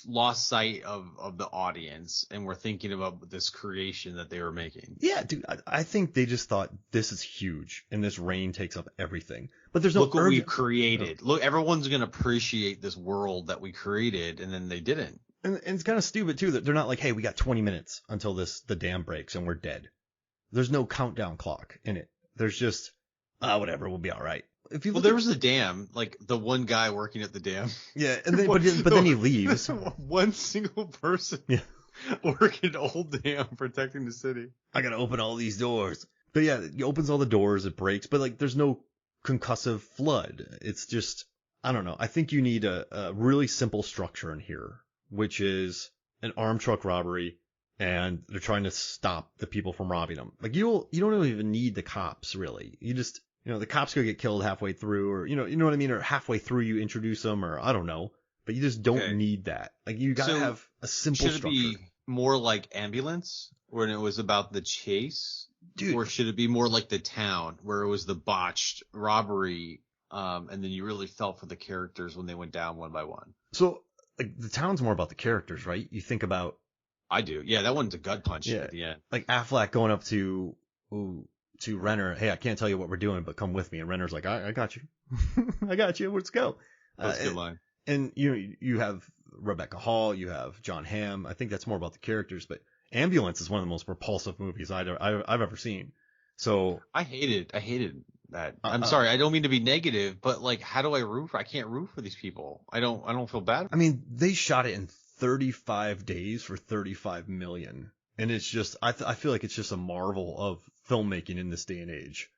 Speaker 2: lost sight of the audience and were thinking about this creation that they were making.
Speaker 1: Yeah, dude, I think they just thought this is huge and this rain takes up everything. But there's no
Speaker 2: Look what we
Speaker 1: urgen-
Speaker 2: created. Look, everyone's gonna appreciate this world that we created, and then they didn't.
Speaker 1: And it's kind of stupid too that they're not like, hey, we got 20 minutes until the dam breaks and we're dead. There's no countdown clock in it. There's just whatever, we'll be all right. If you
Speaker 2: Well,
Speaker 1: look
Speaker 2: there was a dam, like the one guy working at the dam.
Speaker 1: yeah, and then but then he leaves.
Speaker 2: One single person
Speaker 1: Yeah.
Speaker 2: working the whole dam protecting the city.
Speaker 1: I gotta open all these doors. But yeah, he opens all the doors, it breaks, but like there's no concussive flood. It's just, I don't know. I think you need a really simple structure in here, which is an armed truck robbery, and they're trying to stop the people from robbing them. Like you don't even need the cops really. You just, the cops could get killed halfway through, or you know what I mean, or halfway through you introduce them, or I don't know. But you just don't need that. Like you gotta have a simple structure.
Speaker 2: Should it be more like Ambulance, when it was about the chase?
Speaker 1: Dude.
Speaker 2: Or should it be more like The Town, where it was the botched robbery, and then you really felt for the characters when they went down one by one?
Speaker 1: So like The Town's more about the characters, right? You think about.
Speaker 2: I do. Yeah, that one's a gut punch
Speaker 1: Yeah.
Speaker 2: at the end.
Speaker 1: Like Affleck going up to Renner, hey, I can't tell you what we're doing, but come with me. And Renner's like, I got you. I got you. Let's go.
Speaker 2: That's a good line.
Speaker 1: And you have Rebecca Hall, you have John Hamm. I think that's more about the characters, but Ambulance is one of the most repulsive movies I've ever seen. So
Speaker 2: I hated that. I'm sorry, I don't mean to be negative, but like, how do I root for? I can't root for these people. I don't feel bad.
Speaker 1: I mean, they shot it in 35 days for $35 million. And it's just, I feel like it's just a marvel of filmmaking in this day and age.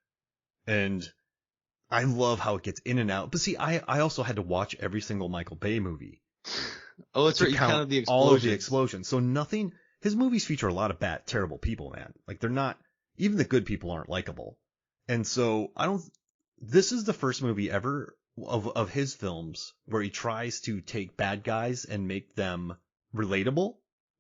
Speaker 1: And I love how it gets in and out. But see, I also had to watch every single Michael Bay movie.
Speaker 2: Oh, that's right. You counted the explosions.
Speaker 1: All of the explosions. So his movies feature a lot of bad, terrible people, man. Like they're not, even the good people aren't likable. And so this is the first movie ever of his films where he tries to take bad guys and make them relatable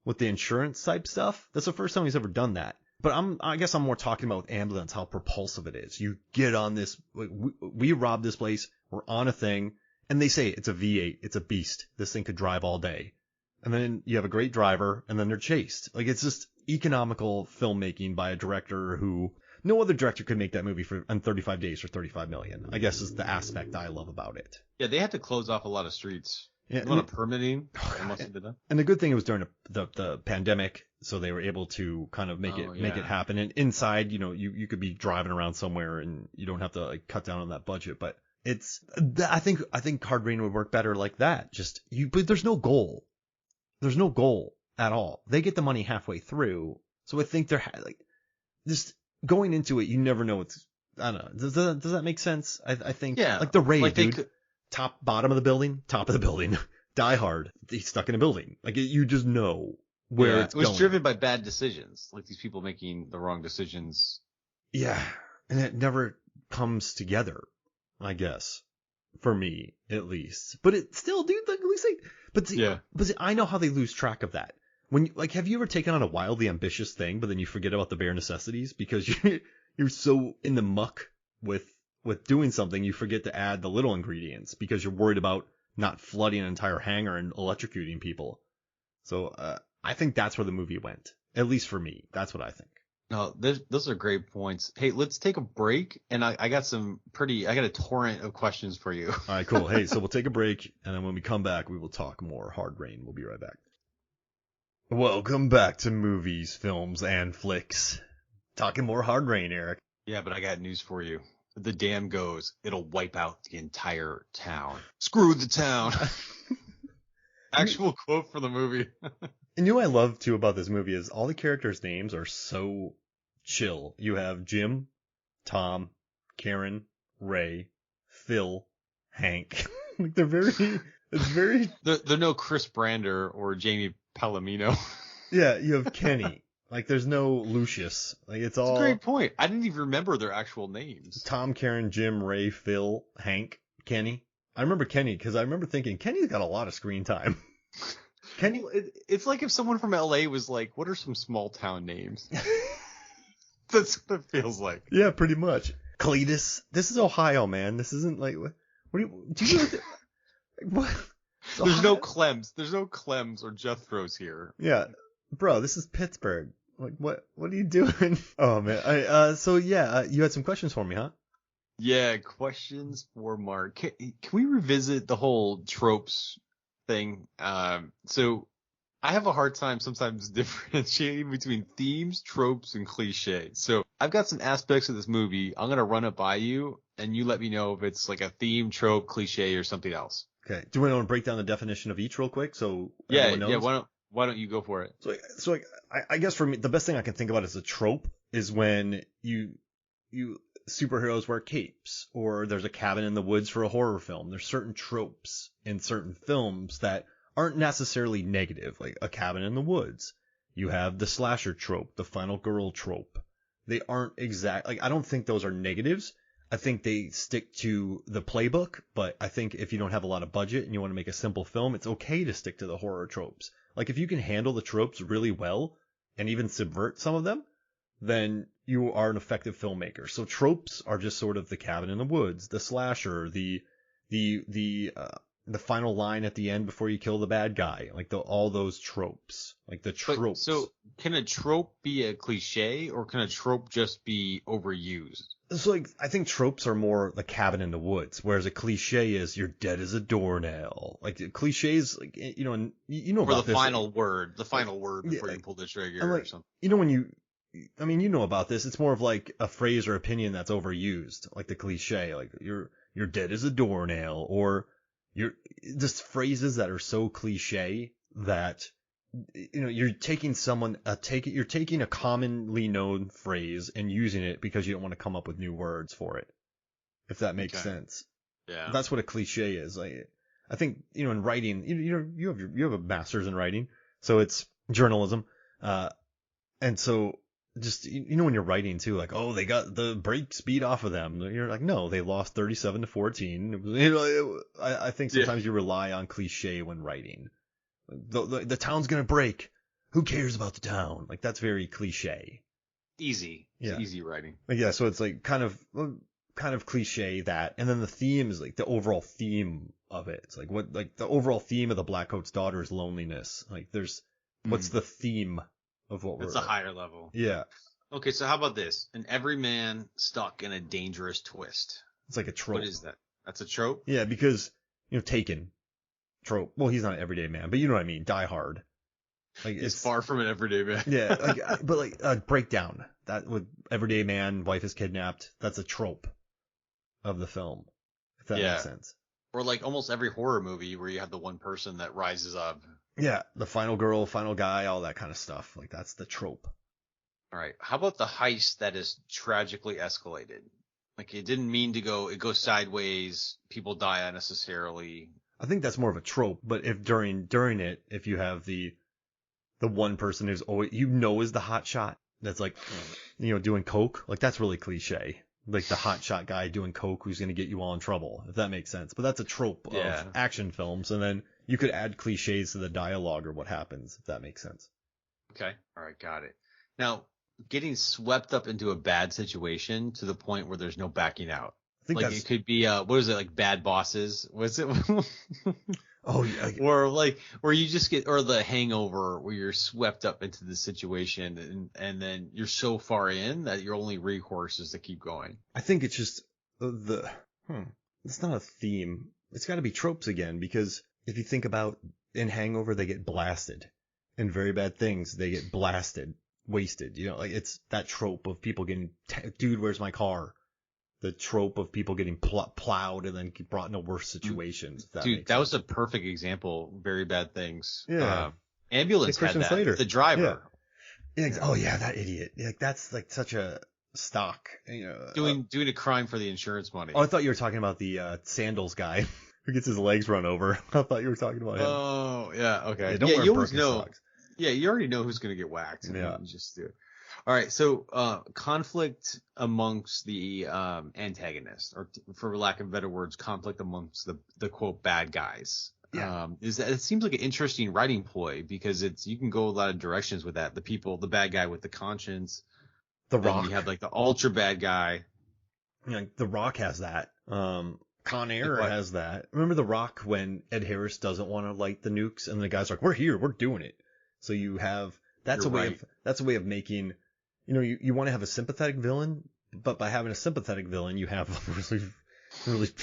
Speaker 1: with the insurance type stuff. That's the first time he's ever done that. But I guess I'm more talking about with Ambulance, how propulsive it is. You get on this, we rob this place, we're on a thing, and they say it's a V8, it's a beast. This thing could drive all day. And then you have a great driver, and then they're chased. Like it's just economical filmmaking by a director who no other director could make that movie in 35 days for $35 million. I guess is the aspect I love about it.
Speaker 2: Yeah, they had to close off a lot of streets.
Speaker 1: Yeah,
Speaker 2: a lot of permitting. They must have done that.
Speaker 1: And the good thing, it was during the pandemic, so they were able to kind of make it happen. And inside, you could be driving around somewhere and you don't have to like cut down on that budget. But I think Hard Rain would work better like that. But there's no goal. There's no goal at all. They get the money halfway through, so I think they're like just going into it. You never know what's. I don't know. Does that make sense? I think like the Raid, like dude. Bottom of the building, top of the building. Die Hard, he's stuck in a building. Like you just know where it's going.
Speaker 2: It was driven by bad decisions, like these people making the wrong decisions.
Speaker 1: Yeah, and it never comes together, I guess, for me at least. But it still, dude. Like, at least but see, I know how they lose track of that. When have you ever taken on a wildly ambitious thing, but then you forget about the bare necessities because you're so in the muck with doing something, you forget to add the little ingredients because you're worried about not flooding an entire hangar and electrocuting people. So I think that's where the movie went. At least for me. That's what I think.
Speaker 2: No, those are great points. Hey, let's take a break, and I got a torrent of questions for you.
Speaker 1: All right, cool. Hey, so we'll take a break, and then when we come back, we will talk more Hard Rain. We'll be right back. Welcome back to Movies, Films, and Flicks. Talking more hard rain, Eric.
Speaker 2: Yeah, but I got news for you. If the dam goes, it'll wipe out the entire town. Screw the town. Actual quote from the movie.
Speaker 1: And you know what I love too about this movie is all the characters' names are so chill. You have Jim, Tom, Karen, Ray, Phil, Hank. Like it's very.
Speaker 2: They're no Chris Brander or Jamie Palomino.
Speaker 1: Yeah, you have Kenny. Like there's no Lucius. Like it's all.
Speaker 2: That's a great point. I didn't even remember their actual names.
Speaker 1: Tom, Karen, Jim, Ray, Phil, Hank, Kenny. I remember Kenny because I remember thinking Kenny's got a lot of screen time. Kenny,
Speaker 2: it's like if someone from LA was like, "What are some small town names?" That's what it feels like.
Speaker 1: Yeah, pretty much. Cletus. This is Ohio, man. This isn't like what do you what?
Speaker 2: There's no Clems. There's no Clems or Jethros here.
Speaker 1: Yeah, bro. This is Pittsburgh. Like what are you doing? Oh man. So yeah, you had some questions for me, huh?
Speaker 2: Yeah, questions for Mark. Can we revisit the whole tropes thing? So I have a hard time sometimes differentiating between themes, tropes, and cliches. So I've got some aspects of this movie. I'm gonna run it by you, and you let me know if it's like a theme, trope, cliche, or something else.
Speaker 1: Okay. Do you want to break down the definition of each real quick so
Speaker 2: Yeah,
Speaker 1: everyone knows?
Speaker 2: yeah. Why don't you go for it?
Speaker 1: So I guess for me, the best thing I can think about as a trope is when you superheroes wear capes, or there's a cabin in the woods for a horror film. There's certain tropes in certain films that aren't necessarily negative, like a cabin in the woods. You have the slasher trope, the final girl trope. They aren't I don't think those are negatives. I think they stick to the playbook, but I think if you don't have a lot of budget and you want to make a simple film, it's okay to stick to the horror tropes. Like if you can handle the tropes really well and even subvert some of them, then you are an effective filmmaker. So tropes are just sort of the cabin in the woods, the slasher, the final line at the end before you kill the bad guy, like all those tropes, like the tropes.
Speaker 2: So can a trope be a cliche, or can a trope just be overused?
Speaker 1: So like I think tropes are more the cabin in the woods, whereas a cliche is you're dead as a doornail. Like cliches, like you know
Speaker 2: or
Speaker 1: about
Speaker 2: the
Speaker 1: this,
Speaker 2: final word before
Speaker 1: yeah,
Speaker 2: you pull the trigger
Speaker 1: like,
Speaker 2: or something.
Speaker 1: You know when you know about this, it's more of like a phrase or opinion that's overused, like the cliche, like you're dead as a doornail, or you're just phrases that are so cliche that you're taking you're taking a commonly known phrase and using it because you don't want to come up with new words for it, if that makes sense.
Speaker 2: Yeah,
Speaker 1: that's what a cliche is. I think in writing, you have a master's in writing, so it's journalism, and so just when you're writing too, like, oh, they got the break speed off of them, you're like, no, they lost 37-14. I think sometimes you rely on cliche when writing. The town's gonna break. Who cares about the town? Like that's very cliche.
Speaker 2: Easy. It's easy writing.
Speaker 1: Yeah, so it's like kind of cliche that, and then the theme is like the overall theme of it. It's like the overall theme of the Blackcoat's daughter is loneliness. Like what's the theme of what
Speaker 2: It's a higher level.
Speaker 1: Yeah.
Speaker 2: Okay, so how about this? An everyman stuck in a dangerous twist.
Speaker 1: It's like a trope.
Speaker 2: What is that? That's a trope?
Speaker 1: Yeah, because Taken. Trope. Well, he's not an everyday man, but you know what I mean. Die Hard. Like
Speaker 2: it's far from an everyday man.
Speaker 1: Yeah, but like breakdown. That with everyday man, wife is kidnapped. That's a trope of the film. If that makes sense.
Speaker 2: Or like almost every horror movie where you have the one person that rises up.
Speaker 1: Yeah, the final girl, final guy, all that kind of stuff. Like that's the trope.
Speaker 2: All right. How about the heist that is tragically escalated? Like it didn't mean to go. It goes sideways. People die unnecessarily.
Speaker 1: I think that's more of a trope, but if during it, if you have the one person who's always is the hot shot, that's like doing coke, like that's really cliche. Like the hot shot guy doing coke who's gonna get you all in trouble, if that makes sense. But that's a trope of action films, and then you could add cliches to the dialogue or what happens, if that makes sense.
Speaker 2: Okay, all right, got it. Now, getting swept up into a bad situation to the point where there's no backing out. I think it could be what is it, like Bad Bosses? Was it?
Speaker 1: Oh yeah.
Speaker 2: Or like where you just get, or The Hangover, where you're swept up into the situation and then you're so far in that your only recourse is to keep going.
Speaker 1: I think it's just it's not a theme. It's got to be tropes again, because if you think about in Hangover, they get blasted. In Very Bad Things, they get blasted. wasted. You know, like it's that trope of people getting, dude, where's my car? The trope of people getting plowed and then brought into worse situations.
Speaker 2: Dude, that was a perfect example. Very Bad Things.
Speaker 1: Yeah.
Speaker 2: Ambulance had
Speaker 1: Christian
Speaker 2: that.
Speaker 1: Slater.
Speaker 2: The driver.
Speaker 1: Yeah. Oh yeah, that idiot. Like that's like such a stock. You know,
Speaker 2: doing a crime for the insurance money.
Speaker 1: Oh, I thought you were talking about the sandals guy who gets his legs run over. I thought you were talking about him.
Speaker 2: Oh yeah, okay.
Speaker 1: Yeah, don't wear
Speaker 2: you always know.
Speaker 1: Birkenstocks.
Speaker 2: Yeah, you already know who's gonna get whacked.
Speaker 1: Yeah.
Speaker 2: You just do it. All right, so conflict amongst the antagonists, or for lack of better words, conflict amongst the quote bad guys.
Speaker 1: Yeah.
Speaker 2: It seems like an interesting writing ploy because you can go a lot of directions with that. The bad guy with the conscience.
Speaker 1: The Rock.
Speaker 2: You have like the ultra bad guy.
Speaker 1: You know, The Rock has that. Con Air has that. Remember The Rock when Ed Harris doesn't want to light the nukes and the guy's like, we're here, we're doing it. So you have, that's a way of making, you know, you want to have a sympathetic villain, but by having a sympathetic villain, you have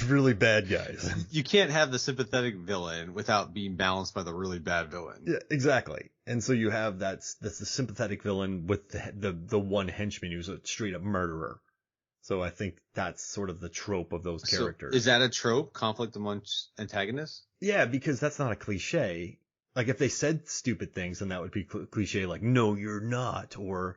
Speaker 1: really bad guys.
Speaker 2: You can't have the sympathetic villain without being balanced by the really bad villain.
Speaker 1: Yeah, exactly. And so you have that's the sympathetic villain with the one henchman who's a straight up murderer. So I think that's sort of the trope of those characters.
Speaker 2: So is that a trope? Conflict amongst antagonists?
Speaker 1: Yeah, because that's not a cliche. Like if they said stupid things, then that would be cliche. Like, no, you're not, or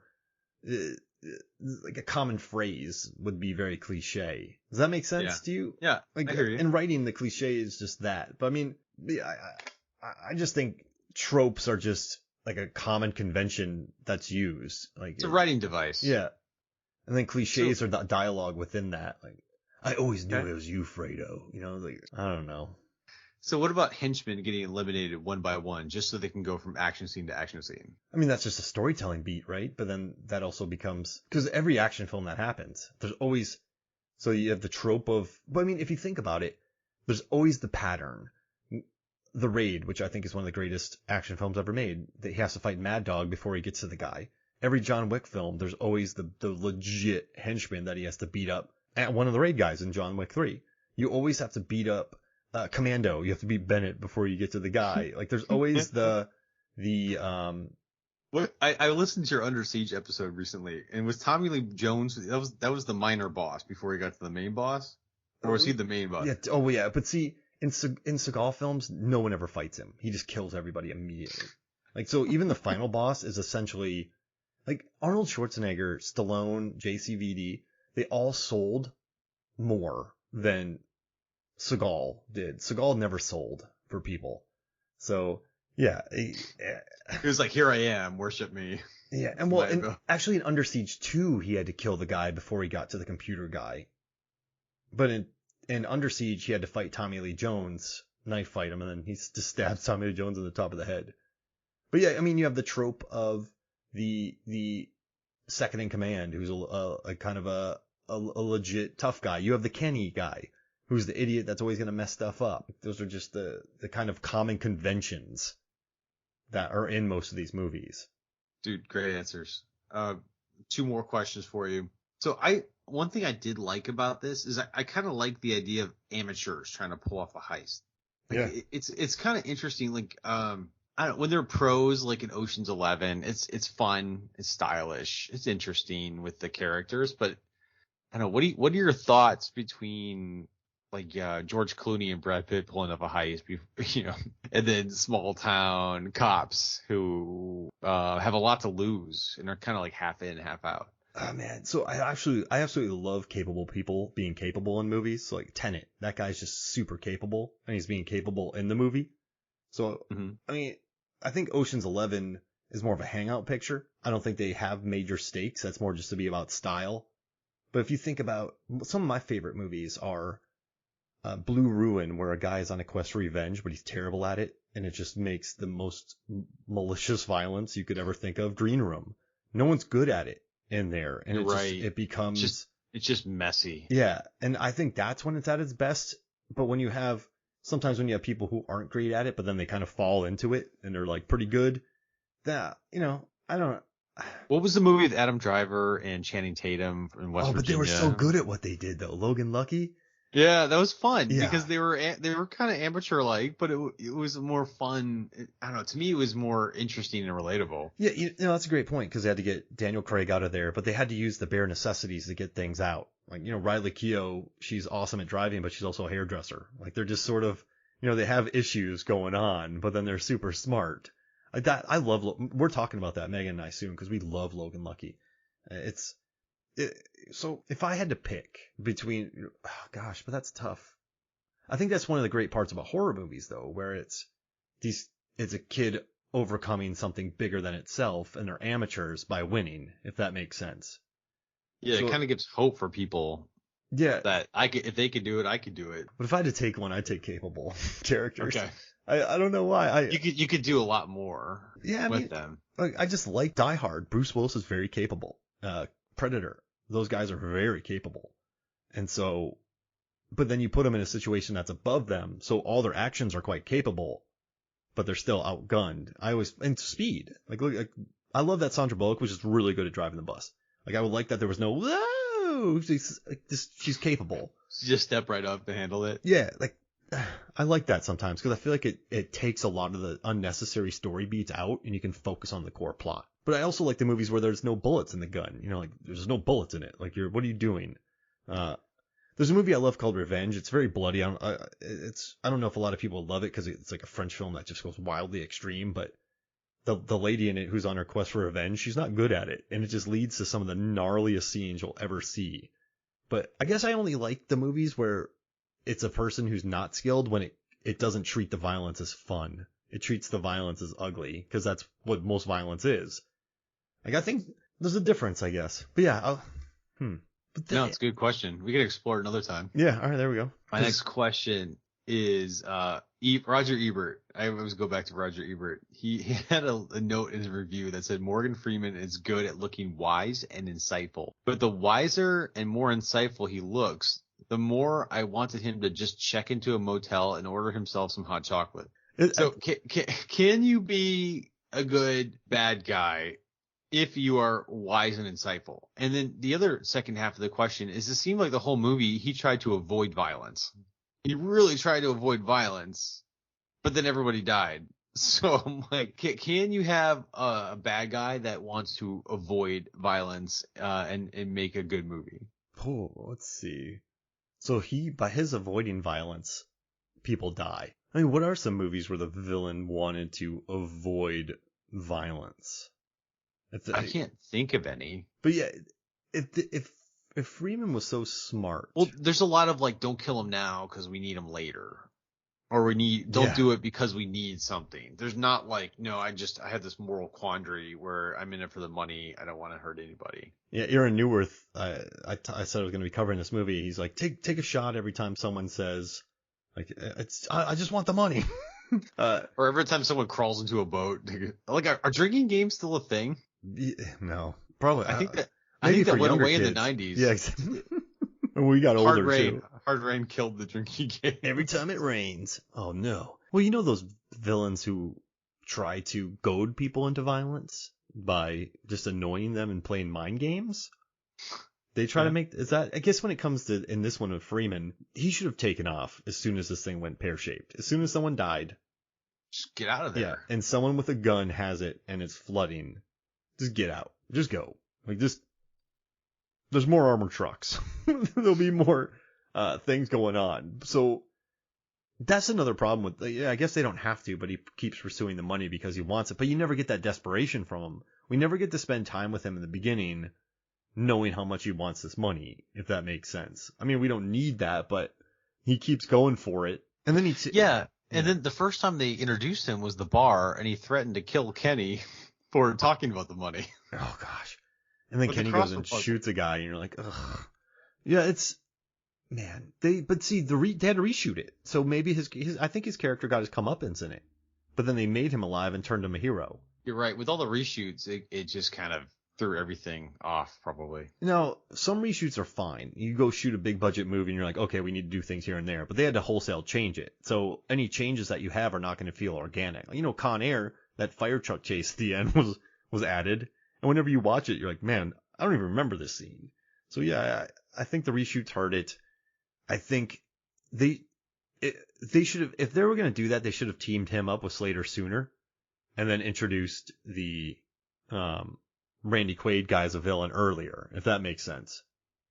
Speaker 1: like a common phrase would be very cliche. Does that make sense to you?
Speaker 2: Yeah,
Speaker 1: like,
Speaker 2: I hear you.
Speaker 1: In writing, the cliche is just that. But I mean, I just think tropes are just like a common convention that's used. Like
Speaker 2: it's a writing device.
Speaker 1: Yeah. And then cliches are the dialogue within that. Like, I always knew it was you, Fredo. You know, like, I don't know.
Speaker 2: So what about henchmen getting eliminated one by one just so they can go from action scene to action scene?
Speaker 1: I mean, that's just a storytelling beat, right? But then that also becomes, because every action film that happens, there's always, so you have the trope of, but I mean, if you think about it, there's always the pattern. The Raid, which I think is one of the greatest action films ever made, that he has to fight Mad Dog before he gets to the guy. Every John Wick film, there's always the legit henchman that he has to beat up. And one of the Raid guys in John Wick 3. You always have to beat up Commando. You have to beat Bennett before you get to the guy. Like there's always the
Speaker 2: What I listened to your Under Siege episode recently, and was Tommy Lee Jones, that was the minor boss before he got to the main boss? Or was he the main boss?
Speaker 1: Yeah. Oh yeah. But see, in Seagal films, no one ever fights him. He just kills everybody immediately. Like, so even the final boss is essentially like Arnold Schwarzenegger, Stallone, JCVD, they all sold more than Seagal did. Seagal never sold for people. So, yeah.
Speaker 2: He was like, here I am, worship me.
Speaker 1: Yeah, and well, and actually in Under Siege 2, he had to kill the guy before he got to the computer guy. But in Under Siege, he had to fight Tommy Lee Jones, knife fight him, and then he just stabs Tommy Lee Jones in the top of the head. But yeah, I mean, you have the trope of the second in command, who's a kind of a legit tough guy. You have the Kenny guy, who's the idiot that's always going to mess stuff up. Those are just the kind of common conventions that are in most of these movies.
Speaker 2: Dude, great answers. 2 more questions for you. So one thing I did like about this is I kind of like the idea of amateurs trying to pull off a heist. Like, yeah. It's kind of interesting. Like, I don't know, when they're pros, like in Ocean's 11, it's fun, it's stylish, it's interesting with the characters, but I don't know, what are your thoughts between like George Clooney and Brad Pitt pulling off a heist, you know, and then small town cops who have a lot to lose and are kind of like half in, half out?
Speaker 1: Oh man, so I absolutely love capable people being capable in movies. So like Tenet, that guy's just super capable, and he's being capable in the movie. So I mean, I think Ocean's 11 is more of a hangout picture. I don't think they have major stakes. That's more just to be about style. But if you think about, some of my favorite movies are Blue Ruin, where a guy is on a quest for revenge, but he's terrible at it, and it just makes the most malicious violence you could ever think of. Green Room, no one's good at it in there, and it becomes
Speaker 2: it's just messy.
Speaker 1: Yeah, and I think that's when it's at its best. But when you have sometimes when you have people who aren't great at it, but then they kind of fall into it and they're like pretty good, that, you know, I don't know.
Speaker 2: What was the movie with Adam Driver and Channing Tatum in West Virginia?
Speaker 1: But they were so good at what they did though. Logan Lucky.
Speaker 2: Yeah, that was fun
Speaker 1: Yeah.
Speaker 2: because they were kind of amateur like, but it was more fun. I don't know. To me, it was more interesting and relatable.
Speaker 1: Yeah, that's a great point because they had to get Daniel Craig out of there, but they had to use the bare necessities to get things out. Like, Riley Keough, she's awesome at driving, but she's also a hairdresser. Like, they're just sort of, they have issues going on, but then they're super smart. Like that, I love. We're talking about that, Megan and I, soon because we love Logan Lucky. It's so if I had to pick between, oh gosh, but that's tough. I think that's one of the great parts about horror movies, though, where it's a kid overcoming something bigger than itself, and they're amateurs by winning, if that makes sense.
Speaker 2: Yeah,
Speaker 1: So,
Speaker 2: it kind of gives hope for people.
Speaker 1: Yeah.
Speaker 2: That if they could do it, I could do it.
Speaker 1: But if I had to take one, I'd take capable characters.
Speaker 2: Okay.
Speaker 1: I don't know why.
Speaker 2: You could do a lot more.
Speaker 1: Yeah,
Speaker 2: with them.
Speaker 1: I just like Die Hard. Bruce Willis is very capable. Predator. Those guys are very capable. And so, but then you put them in a situation that's above them, so all their actions are quite capable, but they're still outgunned. And speed. Look, I love that Sandra Bullock was just really good at driving the bus. Like, I would like that there was no, whoa, she's capable.
Speaker 2: She just stepped right up and handled it.
Speaker 1: Yeah, like, I like that sometimes because I feel like it takes a lot of the unnecessary story beats out and you can focus on the core plot. But I also like the movies where there's no bullets in the gun. Like, there's no bullets in it. Like, what are you doing? There's a movie I love called Revenge. It's very bloody. I don't know if a lot of people love it because it's like a French film that just goes wildly extreme, but the lady in it who's on her quest for revenge, she's not good at it, and it just leads to some of the gnarliest scenes you'll ever see. But I guess I only like the movies where it's a person who's not skilled when it doesn't treat the violence as fun. It treats the violence as ugly, because that's what most violence is. Like, I think there's a difference, I guess. But yeah,
Speaker 2: No, it's a good question. We can explore it another time.
Speaker 1: Yeah, all right, there we go.
Speaker 2: My next question is Roger Ebert. I always go back to Roger Ebert. He had a note in his review that said Morgan Freeman is good at looking wise and insightful. But the wiser and more insightful he looks, the more I wanted him to just check into a motel and order himself some hot chocolate. Can you be a good bad guy if you are wise and insightful? And then the other second half of the question is, it seemed like the whole movie he tried to avoid violence. He really tried to avoid violence, but then everybody died. So I'm like, can you have a bad guy that wants to avoid violence and make a good movie?
Speaker 1: Oh, let's see. So by his avoiding violence, people die. I mean, what are some movies where the villain wanted to avoid violence?
Speaker 2: I can't think of any.
Speaker 1: But yeah, if Freeman was so smart.
Speaker 2: Well, there's a lot of like, don't kill him now because we need him later. Or don't do it because we need something. There's not like, no, I had this moral quandary where I'm in it for the money. I don't want to hurt anybody.
Speaker 1: Yeah, Aaron Newworth, I said I was going to be covering this movie. He's like, take a shot every time someone says, like, I just want the money.
Speaker 2: Or every time someone crawls into a boat. Like, are drinking games still a thing?
Speaker 1: No, probably.
Speaker 2: I think that went away kids. In the 90s.
Speaker 1: Yeah, exactly. We got older too.
Speaker 2: Hard rain killed the drinking game.
Speaker 1: Every time it rains. Oh no. Well, those villains who try to goad people into violence by just annoying them and playing mind games? They try to make, I guess when it comes to, in this one with Freeman, he should have taken off as soon as this thing went pear-shaped. As soon as someone died.
Speaker 2: Just get out of there.
Speaker 1: Yeah, and someone with a gun has it and it's flooding. Just get out. Just go. Like, there's more armored trucks. There'll be more things going on. So that's another problem with, I guess they don't have to, but he keeps pursuing the money because he wants it. But you never get that desperation from him. We never get to spend time with him in the beginning knowing how much he wants this money, if that makes sense. I mean, we don't need that, but he keeps going for it. And then
Speaker 2: and then the first time they introduced him was the bar, and he threatened to kill Kenny for talking about the money.
Speaker 1: Oh gosh. And then Kenny goes and shoots a guy, and you're like, ugh. Yeah, man. They had to reshoot it. So maybe I think his character got his comeuppance in it. But then they made him alive and turned him a hero.
Speaker 2: You're right. With all the reshoots, it just kind of threw everything off, probably.
Speaker 1: Now, some reshoots are fine. You go shoot a big budget movie, and you're like, okay, we need to do things here and there. But they had to wholesale change it. So any changes that you have are not going to feel organic. Con Air, that fire truck chase at the end was added. And whenever you watch it, you're like, man, I don't even remember this scene. So yeah, I think the reshoots hurt it. I think they they should have, if they were going to do that, they should have teamed him up with Slater sooner and then introduced the Randy Quaid guy as a villain earlier, if that makes sense.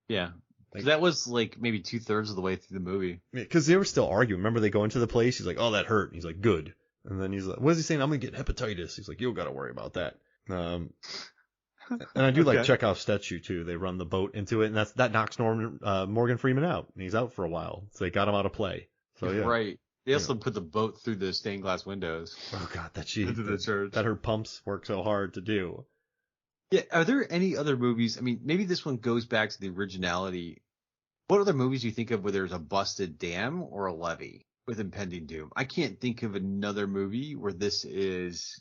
Speaker 2: Yeah. So that was like maybe 2/3 of the way through the movie.
Speaker 1: Because they were still arguing. Remember, they go into the place. He's like, "Oh, that hurt." And he's like, "Good." And then he's like, "What is he saying? I'm gonna get hepatitis." He's like, "You don't got to worry about that." And I do like Chekhov's statue too. They run the boat into it, and that knocks Morgan Freeman out, and he's out for a while. So they got him out of play. So yeah,
Speaker 2: right. They also put the boat through the stained glass windows.
Speaker 1: Oh God, that her pumps work so hard to do.
Speaker 2: Yeah. Are there any other movies? I mean, maybe this one goes back to the originality. What other movies do you think of where there's a busted dam or a levee with impending doom? I can't think of another movie where this is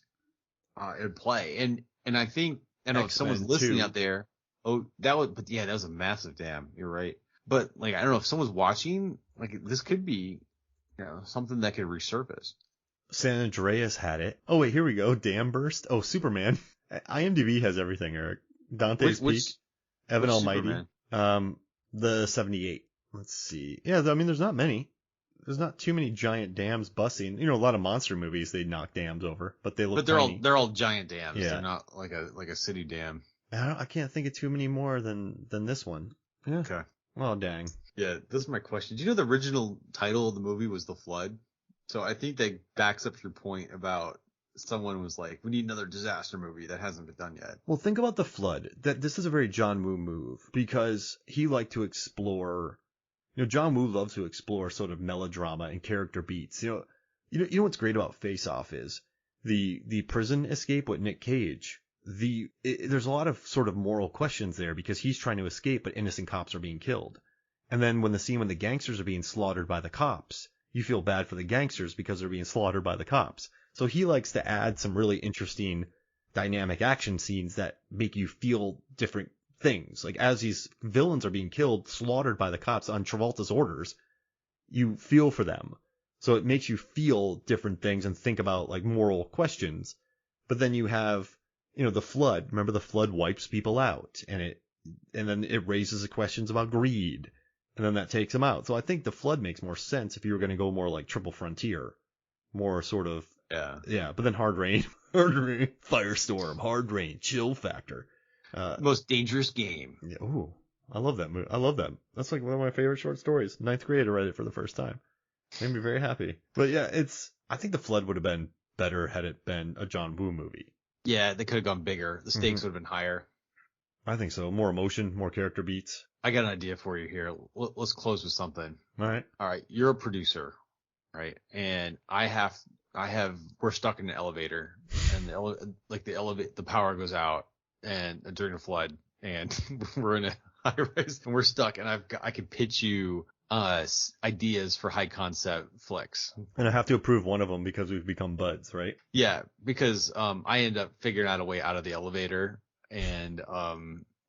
Speaker 2: in play. And I think, I don't know if someone's listening out there. Oh, that was a massive dam. You're right. But like, I don't know if someone's watching, like this could be, something that could resurface.
Speaker 1: San Andreas had it. Oh wait, here we go. Dam burst. Oh, Superman. IMDb has everything, Eric. Dante's Peak. Evan Almighty. Superman? The 78. Let's see. Yeah, I mean, there's not many. There's not too many giant dams busting. A lot of monster movies they knock dams over, but they look.
Speaker 2: But they're all giant dams.
Speaker 1: Yeah.
Speaker 2: They're not like a city dam.
Speaker 1: I can't think of too many more than this one. Yeah.
Speaker 2: Okay.
Speaker 1: Well, dang.
Speaker 2: Yeah, this is my question. Do you know the original title of the movie was The Flood? So I think that backs up your point about someone was like, we need another disaster movie that hasn't been done yet.
Speaker 1: Well, think about The Flood. This is a very John Woo move because he liked to explore. John Woo loves to explore sort of melodrama and character beats. You know what's great about Face Off is the prison escape with Nick Cage. There's a lot of sort of moral questions there because he's trying to escape, but innocent cops are being killed. And then when the gangsters are being slaughtered by the cops, you feel bad for the gangsters because they're being slaughtered by the cops. So he likes to add some really interesting dynamic action scenes that make you feel different things. Like as these villains are being killed, slaughtered by the cops on Travolta's orders, you feel for them. So it makes you feel different things and think about like moral questions. But then you have, the flood. Remember, the flood wipes people out, and then it raises the questions about greed, and then that takes them out. So I think the flood makes more sense if you were going to go more like Triple Frontier, more sort of yeah. But then Hard Rain, Firestorm, Hard Rain, Chill Factor.
Speaker 2: Most dangerous game.
Speaker 1: Yeah, ooh, I love that movie. I love that. That's like one of my favorite short stories. 9th grade, I read it for the first time. Made me very happy. But yeah, I think The Flood would have been better had it been a John Woo movie.
Speaker 2: Yeah, they could have gone bigger. The stakes would have been higher.
Speaker 1: I think so. More emotion, more character beats.
Speaker 2: I got an idea for you here. Let's close with something.
Speaker 1: All
Speaker 2: right. You're a producer, right? And we're stuck in an elevator, and the power goes out, and during a flood, and we're in a high rise, and we're stuck, and I can pitch you ideas for high concept flicks.
Speaker 1: And I have to approve one of them because we've become buds, right?
Speaker 2: Yeah, because I end up figuring out a way out of the elevator, and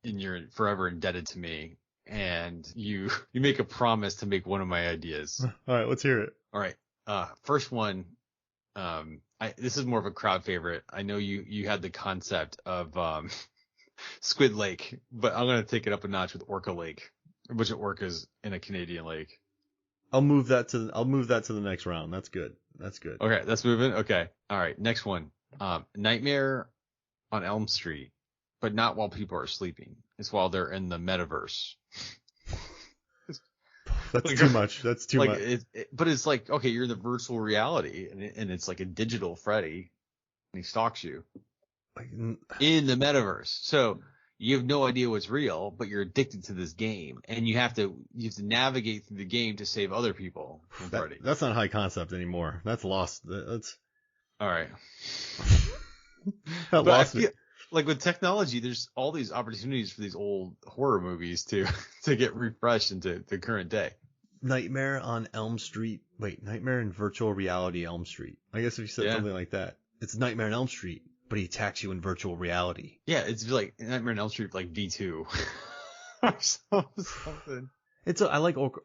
Speaker 2: you're forever indebted to me, and you make a promise to make one of my ideas.
Speaker 1: All right, let's hear it.
Speaker 2: All right. First one, this is more of a crowd favorite. I know you had the concept of Squid Lake, but I'm gonna take it up a notch with Orca Lake. A bunch of orcas in a Canadian lake.
Speaker 1: I'll move that to the next round. That's good.
Speaker 2: Okay, that's moving. Okay. All right. Next one. Nightmare on Elm Street, but not while people are sleeping. It's while they're in the metaverse.
Speaker 1: That's too much. That's too much.
Speaker 2: But it's like, okay, you're in the virtual reality, and it's like a digital Freddy, and he stalks you in the metaverse. So you have no idea what's real, but you're addicted to this game, and you have to navigate through the game to save other people from Freddy.
Speaker 1: That's not high concept anymore. That's lost. That's
Speaker 2: all right.
Speaker 1: That lost me.
Speaker 2: Like with technology, there's all these opportunities for these old horror movies to get refreshed into the current day.
Speaker 1: Nightmare on Elm Street. Wait, Nightmare in Virtual Reality Elm Street. I guess if you said something like that, it's Nightmare on Elm Street, but he attacks you in virtual reality.
Speaker 2: Yeah, it's like Nightmare on Elm Street, like V2 or something.
Speaker 1: I like Orca.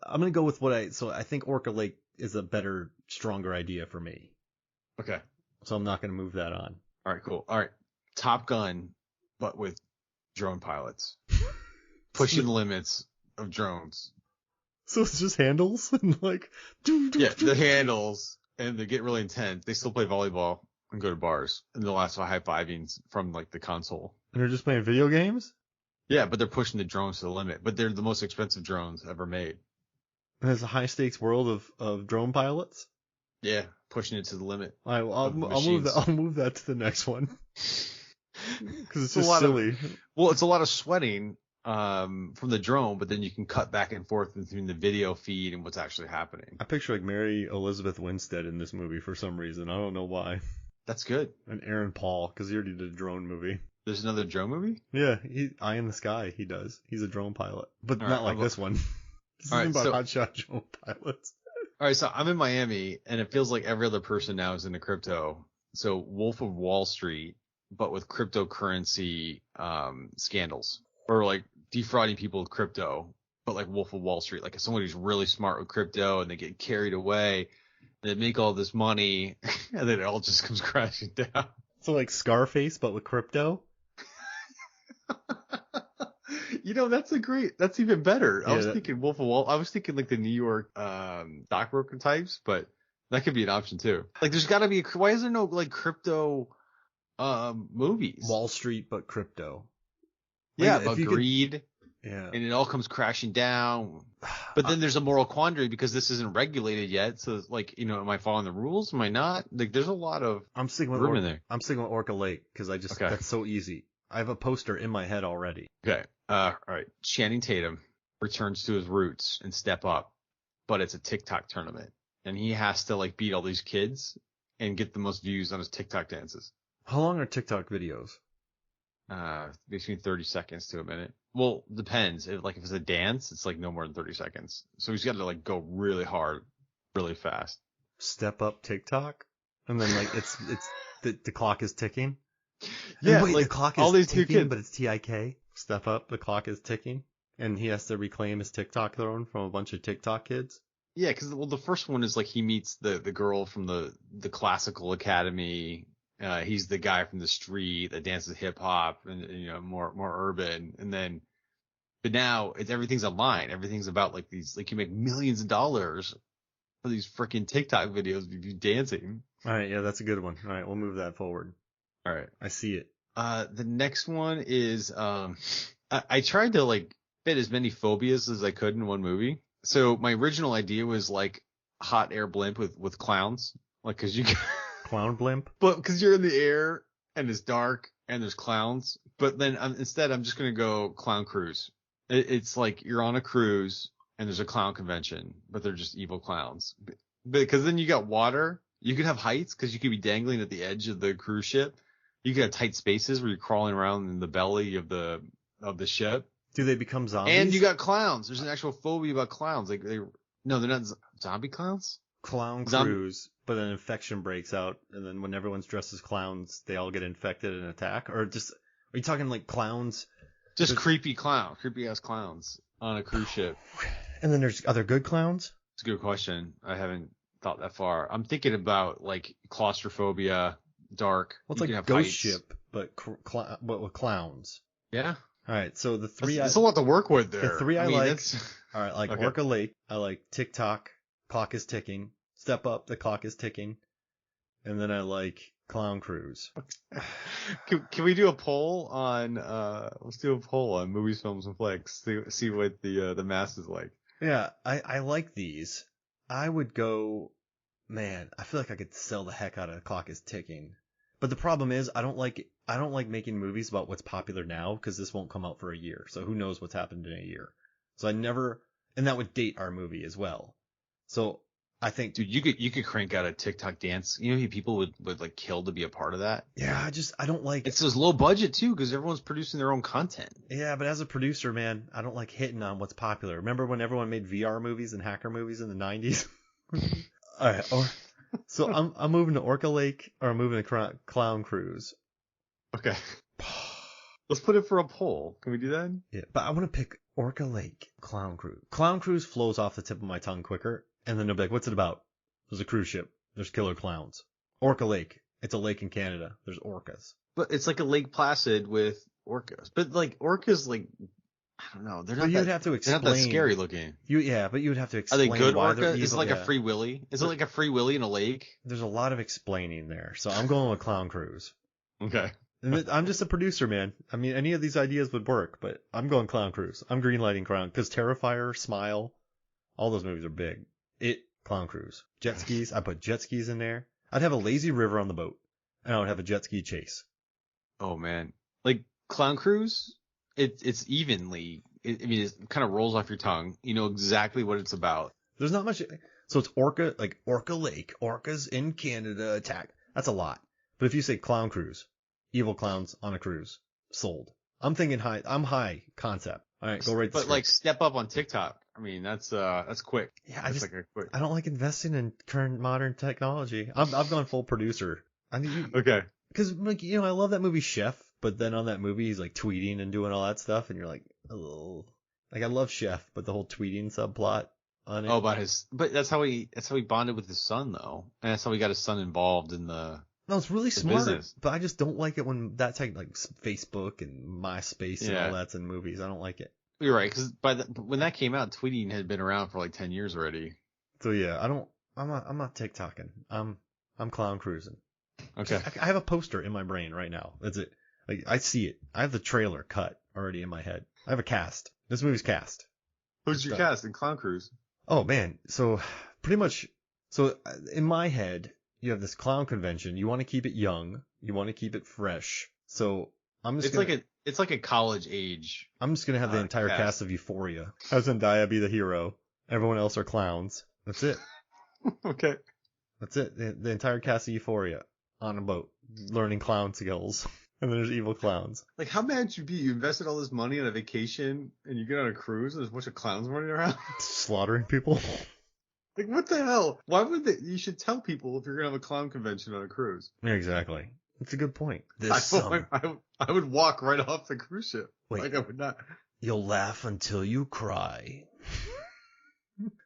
Speaker 1: I'm gonna go with I think Orca Lake is a better, stronger idea for me.
Speaker 2: Okay.
Speaker 1: So I'm not gonna move that on.
Speaker 2: All right, cool. All right, Top Gun, but with drone pilots, pushing the limits of drones.
Speaker 1: So it's just handles and like.
Speaker 2: Yeah, the handles, and they get really intense. They still play volleyball and go to bars, and they'll ask for high-fivings from like the console.
Speaker 1: And they're just playing video games?
Speaker 2: Yeah, but they're pushing the drones to the limit. But they're the most expensive drones ever made.
Speaker 1: And it's a high-stakes world of drone pilots?
Speaker 2: Yeah, pushing it to the limit.
Speaker 1: All right, well, I'll move that to the next one. Because it's just silly.
Speaker 2: It's a lot of sweating from the drone, but then you can cut back and forth between the video feed and what's actually happening.
Speaker 1: I picture like Mary Elizabeth Winstead in this movie for some reason. I don't know why.
Speaker 2: That's good.
Speaker 1: And Aaron Paul, because he already did a drone movie.
Speaker 2: There's another drone movie?
Speaker 1: Yeah, Eye in the Sky, he does. He's a drone pilot. But not like this one. This isn't about hotshot drone pilots.
Speaker 2: All right, so I'm in Miami, and it feels like every other person now is into crypto. So Wolf of Wall Street, but with cryptocurrency scandals. Or like defrauding people with crypto, but like Wolf of Wall Street. Like if somebody's really smart with crypto and they get carried away, they make all this money, and then it all just comes crashing down.
Speaker 1: So like Scarface, but with crypto?
Speaker 2: That's even better.
Speaker 1: Yeah,
Speaker 2: I was thinking Wolf of Wall. I was thinking like the New York stockbroker types, but that could be an option too. Like there's got to be why is there no like crypto movies?
Speaker 1: Wall Street, but crypto.
Speaker 2: Yeah, about greed.
Speaker 1: Yeah.
Speaker 2: And it all comes crashing down. But then there's a moral quandary because this isn't regulated yet. So like, am I following the rules? Am I not? Like there's a lot of room in there.
Speaker 1: I'm sticking with Orca Lake because that's so easy. I have a poster in my head already.
Speaker 2: Okay. All right. Channing Tatum returns to his roots and Step Up, but it's a TikTok tournament. And he has to like beat all these kids and get the most views on his TikTok dances.
Speaker 1: How long are TikTok videos?
Speaker 2: Between 30 seconds to a minute. Well, depends. If it's a dance, it's like no more than 30 seconds. So he's got to like go really hard, really fast.
Speaker 1: Step Up TikTok? And then like it's the clock is ticking?
Speaker 2: Yeah,
Speaker 1: wait,
Speaker 2: like
Speaker 1: the clock is
Speaker 2: all these
Speaker 1: ticking,
Speaker 2: two kids.
Speaker 1: But it's TIK. Step Up, the clock is ticking. And he has to reclaim his TikTok throne from a bunch of TikTok kids.
Speaker 2: Yeah, because the first one is like he meets the girl from the classical academy. He's the guy from the street that dances hip hop and more urban. And then, but now everything's online. Everything's about like these, like you make millions of dollars for these freaking TikTok videos of you dancing.
Speaker 1: All right, yeah, that's a good one. All right, we'll move that forward.
Speaker 2: All right,
Speaker 1: I see it.
Speaker 2: The next one is I tried to like fit as many phobias as I could in one movie. So my original idea was like hot air blimp with clowns, like because you.
Speaker 1: Clown blimp?
Speaker 2: But because you're in the air and it's dark and there's clowns. But then instead I'm just going to go clown cruise. It's like you're on a cruise and there's a clown convention, but they're just evil clowns. Because then you got water. You could have heights because you could be dangling at the edge of the cruise ship. You could have tight spaces where you're crawling around in the belly of the ship.
Speaker 1: Do they become zombies?
Speaker 2: And you got clowns. There's an actual phobia about clowns. Like no, they're not zombie clowns.
Speaker 1: Clown cruise, but an infection breaks out, and then when everyone's dressed as clowns, they all get infected and attack? Or just, are you talking like clowns?
Speaker 2: Just creepy ass clowns on a cruise ship.
Speaker 1: And then there's other good clowns?
Speaker 2: It's a good question. I haven't thought that far. I'm thinking about like claustrophobia, dark.
Speaker 1: Well, it's like a ghost ship, but with clowns.
Speaker 2: Yeah.
Speaker 1: All right, so the three
Speaker 2: There's a lot to work with there.
Speaker 1: The three I like. All right, like
Speaker 2: okay.
Speaker 1: Orca Lake. I like TikTok. Clock is ticking. Step Up, the clock is ticking. And then I like Clown Cruise.
Speaker 2: Can we do a poll on let's do a poll on movies, films, and flicks. See what the mass is like.
Speaker 1: Yeah, I like these. I would go, man, I feel like I could sell the heck out of Clock is Ticking. But the problem is I don't like making movies about what's popular now because this won't come out for a year. So who knows what's happened in a year. So and that would date our movie as well. So I think,
Speaker 2: dude, you could crank out a TikTok dance. You know how many people would like kill to be a part of that?
Speaker 1: Yeah, I don't like.
Speaker 2: It's this low budget too because everyone's producing their own content.
Speaker 1: Yeah, but as a producer, man, I don't like hitting on what's popular. Remember when everyone made VR movies and hacker movies in the 90s? All right, so I'm moving to Orca Lake or I'm moving to Clown Cruise.
Speaker 2: Okay. Let's put it for a poll. Can we do that?
Speaker 1: Yeah, but I want to pick Orca Lake, Clown Cruise. Clown Cruise flows off the tip of my tongue quicker. And then they'll be like, what's it about? There's a cruise ship. There's killer clowns. Orca Lake. It's a lake in Canada. There's orcas.
Speaker 2: But it's like a Lake Placid with orcas. But like orcas, like I don't know. They're
Speaker 1: But
Speaker 2: not
Speaker 1: you'd
Speaker 2: that.
Speaker 1: have to
Speaker 2: They're not that
Speaker 1: explain.
Speaker 2: scary looking.
Speaker 1: But you would have to
Speaker 2: Are
Speaker 1: explain
Speaker 2: they good
Speaker 1: why they're
Speaker 2: orca?
Speaker 1: evil.
Speaker 2: Is it like
Speaker 1: yeah.
Speaker 2: a Free Willy? Is it like a Free Willy in a lake?
Speaker 1: There's a lot of explaining there, so I'm going with Clown Cruise.
Speaker 2: Okay.
Speaker 1: And I'm just a producer, man. I mean, any of these ideas would work, but I'm going Clown Cruise. I'm greenlighting Clown because Terrifier, Smile, all those movies are big. Clown Cruise. Jet skis. I put jet skis in there. I'd have a lazy river on the boat, and I would have a jet ski chase.
Speaker 2: Oh man, like Clown Cruise, it's evenly. I mean, it kind of rolls off your tongue. You know exactly what it's about.
Speaker 1: There's not much. So it's Orca, like Orca Lake, orcas in Canada attack. That's a lot. But if you say Clown Cruise, evil clowns on a cruise, sold. I'm thinking high. I'm high concept. All right, go right.
Speaker 2: But like step up on TikTok. I mean, that's quick.
Speaker 1: Yeah,
Speaker 2: Quick.
Speaker 1: I don't like investing in current modern technology. I've gone full producer.
Speaker 2: Okay.
Speaker 1: Because like I love that movie Chef, but then on that movie he's like tweeting and doing all that stuff, and you're like, oh, like I love Chef, but the whole tweeting subplot on it.
Speaker 2: Oh, but that's how he bonded with his son though, and that's how he got his son involved in the.
Speaker 1: No, it's really smart,
Speaker 2: business.
Speaker 1: but I just don't like it when that's like Facebook and MySpace and all that's in movies. I don't like it.
Speaker 2: You're right, because when that came out, tweeting had been around for like 10 years already.
Speaker 1: So yeah, I'm not TikToking. I'm Clown Cruising.
Speaker 2: Okay.
Speaker 1: I have a poster in my brain right now. That's it. Like I see it. I have the trailer cut already in my head. I have a cast. This movie's cast.
Speaker 2: Who's your cast in Clown Cruise?
Speaker 1: Oh man, so pretty much. So in my head, you have this clown convention. You want to keep it young. You want to keep it fresh. So I'm just.
Speaker 2: It's like a college age.
Speaker 1: I'm just gonna have the entire cast of Euphoria. Have Zendaya be the hero. Everyone else are clowns. That's it.
Speaker 2: Okay.
Speaker 1: That's it. The entire cast of Euphoria on a boat, learning clown skills. And then there's evil clowns.
Speaker 2: Like, how mad would you be? You invested all this money on a vacation, and you get on a cruise, and there's a bunch of clowns running around?
Speaker 1: Slaughtering people.
Speaker 2: Like, what the hell? Why would they? You should tell people if you're going to have a clown convention on a cruise.
Speaker 1: Yeah, exactly. That's a good point. This summer.
Speaker 2: I would walk right off the cruise ship.
Speaker 1: Wait.
Speaker 2: Like, I would not.
Speaker 1: You'll laugh until you cry.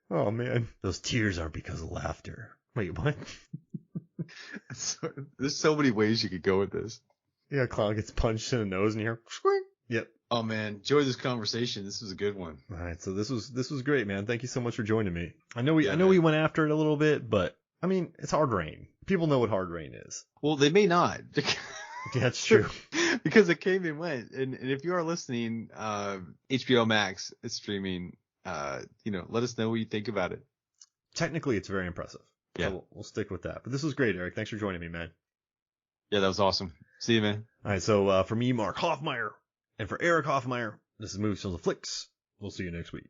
Speaker 1: Oh, man. Those tears are because of laughter. Wait, what?
Speaker 2: There's so many ways you could go with this.
Speaker 1: Yeah, clown gets punched in the nose and you hear, squing. Yep.
Speaker 2: Oh man, enjoy this conversation. This was a good one.
Speaker 1: All right, so this was great, man. Thank you so much for joining me. I know we went after it a little bit, but I mean, it's hard rain. People know what hard rain is.
Speaker 2: Well, they may not.
Speaker 1: Yeah, that's true.
Speaker 2: Because it came and went. And if you are listening, HBO Max is streaming. Let us know what you think about it.
Speaker 1: Technically, it's very impressive.
Speaker 2: Yeah,
Speaker 1: so we'll stick with that. But this was great, Eric. Thanks for joining me, man.
Speaker 2: Yeah, that was awesome. See you, man.
Speaker 1: All right, so for me, Mark Hoffmeyer, and for Erik Hoffmeyer, this is Movies, Films, and Flicks. We'll see you next week.